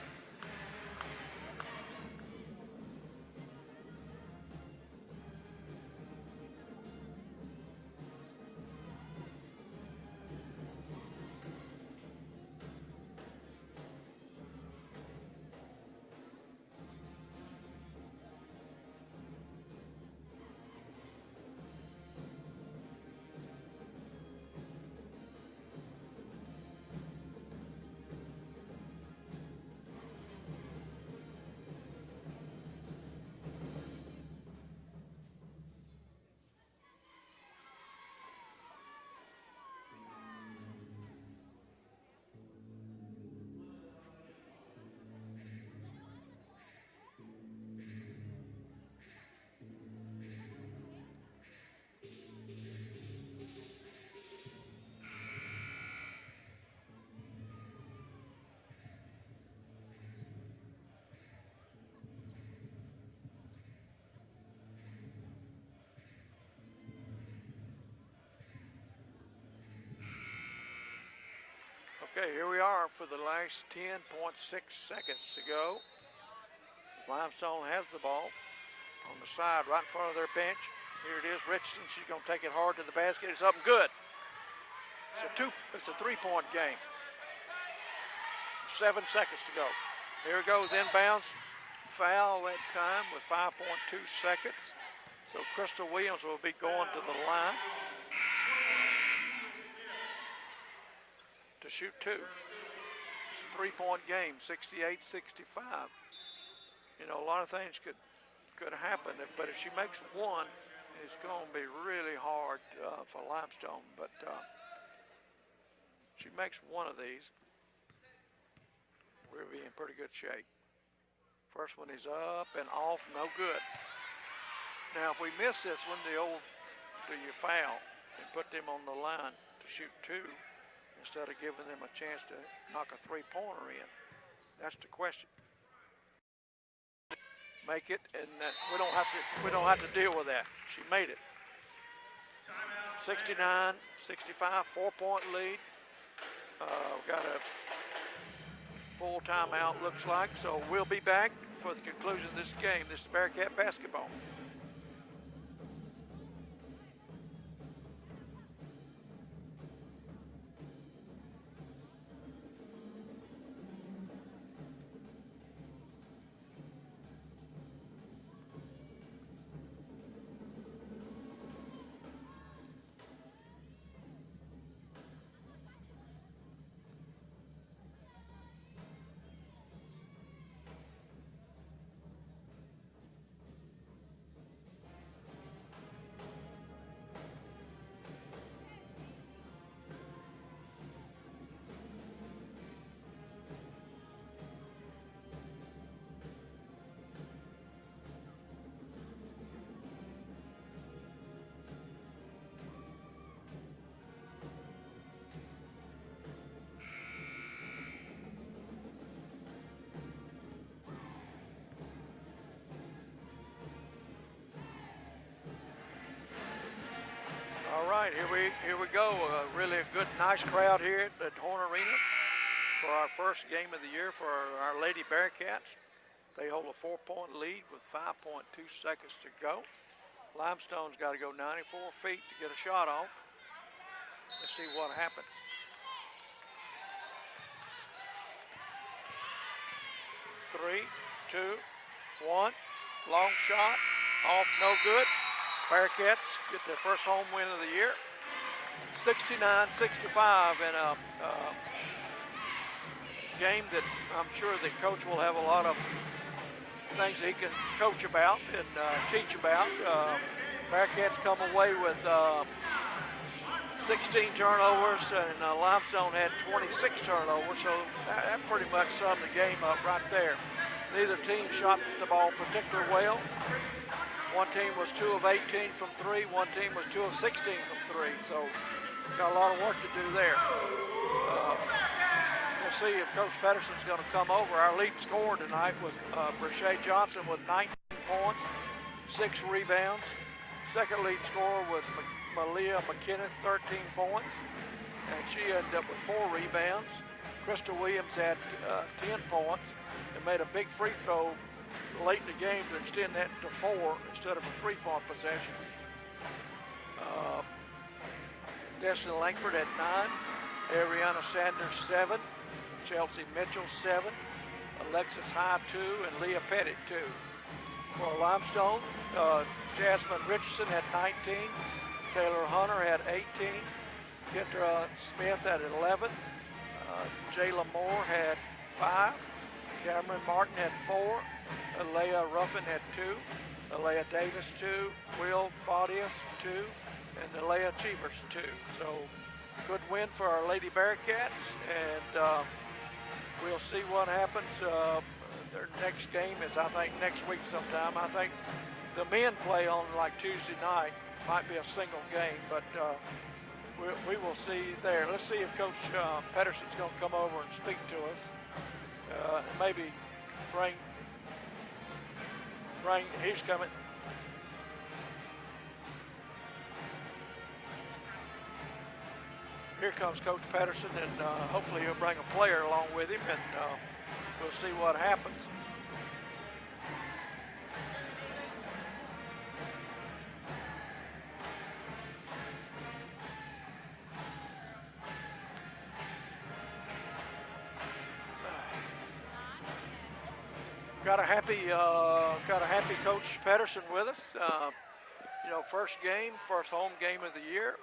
Okay, here we are for the last 10.6 seconds to go. Limestone has the ball on the side right in front of their bench. Here it is, Richardson. She's going to take it hard to the basket. It's up and good. It's a 3-point game. 7 seconds to go. Here it goes, inbounds. Foul that time with 5.2 seconds. So Crystal Williams will be going to the line to shoot 2. It's a 3-point game, 68-65. You know, a lot of things could happen, but if she makes one, it's going to be really hard for Limestone. But she makes one of these, we'll be in pretty good shape. First one is up and off, no good. Now, if we miss this one, do you foul and put them on the line to shoot 2? Instead of giving them a chance to knock a 3-pointer in? That's the question. Make it, and we don't have to deal with that. She made it. 69-65, 4-point lead. Got a full timeout, looks like. So we'll be back for the conclusion of this game. This is Bearcat basketball. All right, here we go. Really a good, nice crowd here at Horne Arena for our first game of the year for our Lady Bearcats. They hold a 4-point lead with 5.2 seconds to go. Limestone's got to go 94 feet to get a shot off. Let's see what happens. Three, two, one. Long shot, off, no good. Bearcats get their first home win of the year. 69-65 in a game that I'm sure the coach will have a lot of things that he can coach about and teach about. Bearcats come away with 16 turnovers, and Limestone had 26 turnovers, so that pretty much summed the game up right there. Neither team shot the ball particularly well. One team was 2 of 18 from 3, one team was 2 of 16 from 3, so got a lot of work to do there. We'll see if Coach Pedersen's going to come over. Our lead scorer tonight was Brashay Johnson with 19 points, 6 rebounds. Second lead scorer was Malia McKinneth, 13 points, and she ended up with 4 rebounds. Krista Williams had 10 points and made a big free throw late in the game to extend that to 4 instead of a 3-point possession. Destiny Langford had 9, Ariana Sanders 7, Chelsea Mitchell 7, Alexis High 2, and Leah Pettit 2. For Limestone, Jasmine Richardson had 19, Taylor Hunter had 18, Kendra Smith had 11, Jayla Moore had 5, Cameron Martin had 4, Alea Ruffin had 2, Alea Davis 2, Will Faudius 2, and Alea Cheevers 2. So good win for our Lady Bearcats, and we'll see what happens. Their next game is, I think, next week sometime. I think the men play on like Tuesday night. Might be a single game, but we will see there. Let's see if Coach Pedersen's going to come over and speak to us. And maybe bring, he's coming. Here comes Coach Pedersen, and hopefully he'll bring a player along with him, and we'll see what happens. Got a happy Coach Pedersen with us. You know, first home game of the year.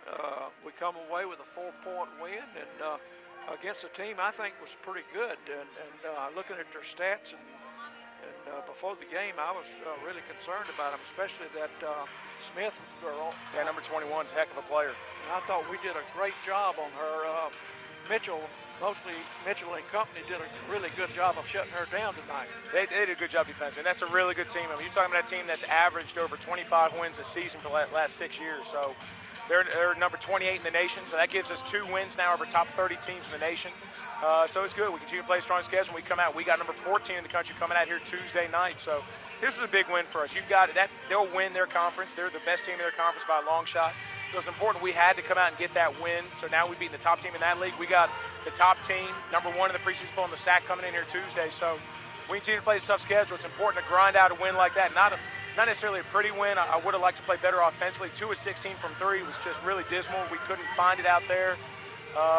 We come away with a 4-point win, and against a team I think was pretty good. And looking at their stats, and before the game, I was really concerned about them, especially that Smith girl. Yeah, number 21 is a heck of a player. And I thought we did a great job on her. Mostly Mitchell and company did a really good job of shutting her down tonight. They did a good job defensively. That's a really good team. I mean, you're talking about a team that's averaged over 25 wins a season for the last 6 years. So they're number 28 in the nation. So that gives us 2 wins now over top 30 teams in the nation. So it's good. We continue to play a strong schedule. We come out. We got number 14 in the country coming out here Tuesday night. So this was a big win for us. You've got that. They'll win their conference. They're the best team in their conference by a long shot. So it's important we had to come out and get that win. So now we've beaten the top team in that league. We got the top team, number 1 in the preseason poll, and the SAC coming in here Tuesday. So we continue to play this tough schedule. It's important to grind out a win like that. Not necessarily a pretty win. I would have liked to play better offensively. 2 of 16 from 3 was just really dismal. We couldn't find it out there.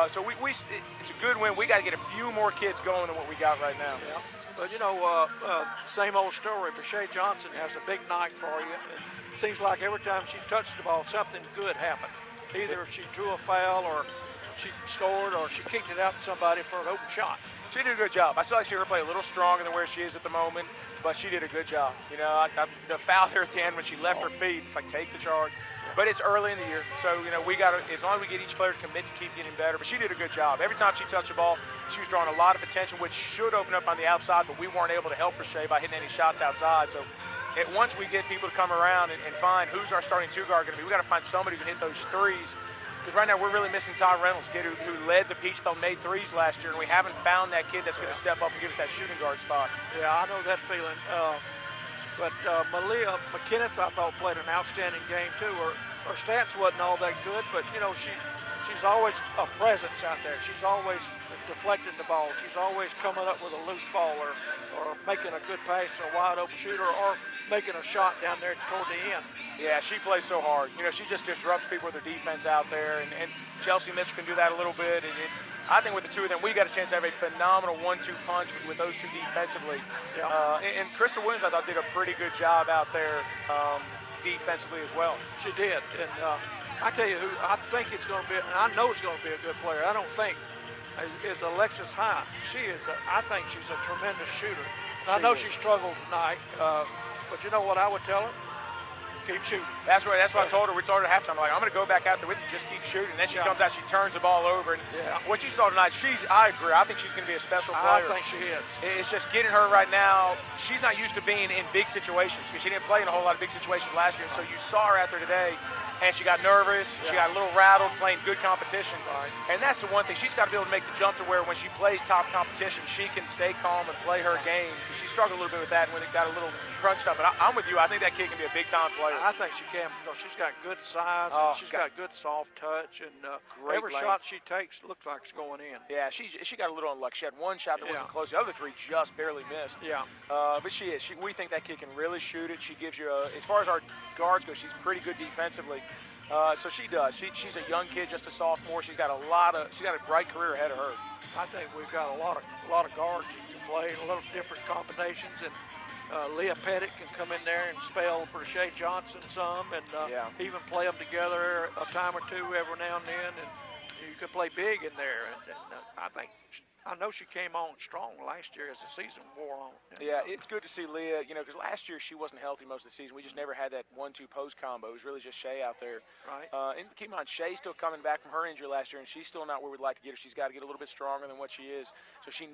So it's a good win. We got to get a few more kids going than what we got right now. Yeah. But, you know, same old story. Brashay Johnson has a big night for you. It seems like every time she touched the ball, something good happened. Either she drew a foul, or she scored, or she kicked it out to somebody for an open shot. She did a good job. I still like to see her play a little stronger than where she is at the moment, but she did a good job. You know, the foul there at the end when she left her feet, it's like, take the charge. But it's early in the year, so, you know, we got to, as long as we get each player to commit to keep getting better. But she did a good job. Every time she touched the ball, she was drawing a lot of attention, which should open up on the outside, but we weren't able to help Brashay by hitting any shots outside. So once we get people to come around and find who's our starting 2 guard going to be, we got to find somebody who can hit those threes. Because right now we're really missing Todd Reynolds, kid who led the Peach Belt, made 3s last year, and we haven't found that kid that's going to step up and give us that shooting guard spot. Yeah, I know that feeling. But Malia McKinneth, I thought, played an outstanding game too. Her stats wasn't all that good, but you know she's always a presence out there. She's always deflecting the ball. She's always coming up with a loose ball, or making a good pass to a wide open shooter, or making a shot down there toward the end. Yeah, she plays so hard. You know, she just disrupts people with her defense out there, and Chelsea Mitchell can do that a little bit. And I think with the 2 of them, we got a chance to have a phenomenal 1-2 punch with those 2 defensively. Yeah. And Krista Williams, I thought, did a pretty good job out there defensively as well. She did, and I tell you who I think it's going to be, and I know it's going to be a good player. I don't think is Alexis High. I think she's a tremendous shooter. And I know she struggled tonight, but you know what I would tell her? Keep shooting. That's what I told her. We told her at halftime, like, I'm going to go back out there with you, just keep shooting. And then she comes out, she turns the ball over. And what you saw tonight, I agree. I think she's going to be a special player. I think she is. It's just getting her right now. She's not used to being in big situations because she didn't play in a whole lot of big situations last year. So you saw her out there today, and she got nervous. She got a little rattled playing good competition. And that's the one thing. She's got to be able to make the jump to where when she plays top competition, she can stay calm and play her game. She struggled a little bit with that when it got a little crunched up. But I'm with you. I think that kid can be a big-time player. I think she can because she's got good size and she's got good soft touch. And every shot she takes looks like it's going in. Yeah, she got a little unlucky. She had one shot that wasn't close. The other three just barely missed. Yeah. But she is. We think that kid can really shoot it. She gives you as far as our guards go, she's pretty good defensively. So she does. She's a young kid, just a sophomore. She's got a bright career ahead of her. I think we've got a lot of guards that can play a little different combinations, and Leah Pettit can come in there and spell Brashay Johnson some, and even play them together a time or two every now and then, and you can play big in there. And I know she came on strong last year as the season wore on. Yeah, it's good to see Leah, because last year she wasn't healthy most of the season. We just never had that 1-2 post combo. It was really just Shay out there. Right. And keep in mind, Shay's still coming back from her injury last year, and she's still not where we'd like to get her. She's got to get a little bit stronger than what she is. So she's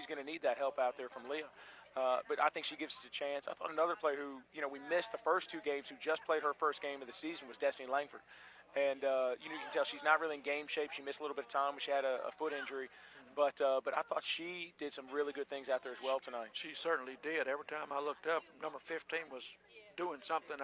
going to need that help out there from Leah. But I think she gives us a chance. I thought another player who, we missed the first 2 games, who just played her first game of the season, was Destiny Langford. And, you can tell she's not really in game shape. She missed a little bit of time when she had a foot injury. But I thought she did some really good things out there as well tonight. She certainly did. Every time I looked up, number 15 was doing something.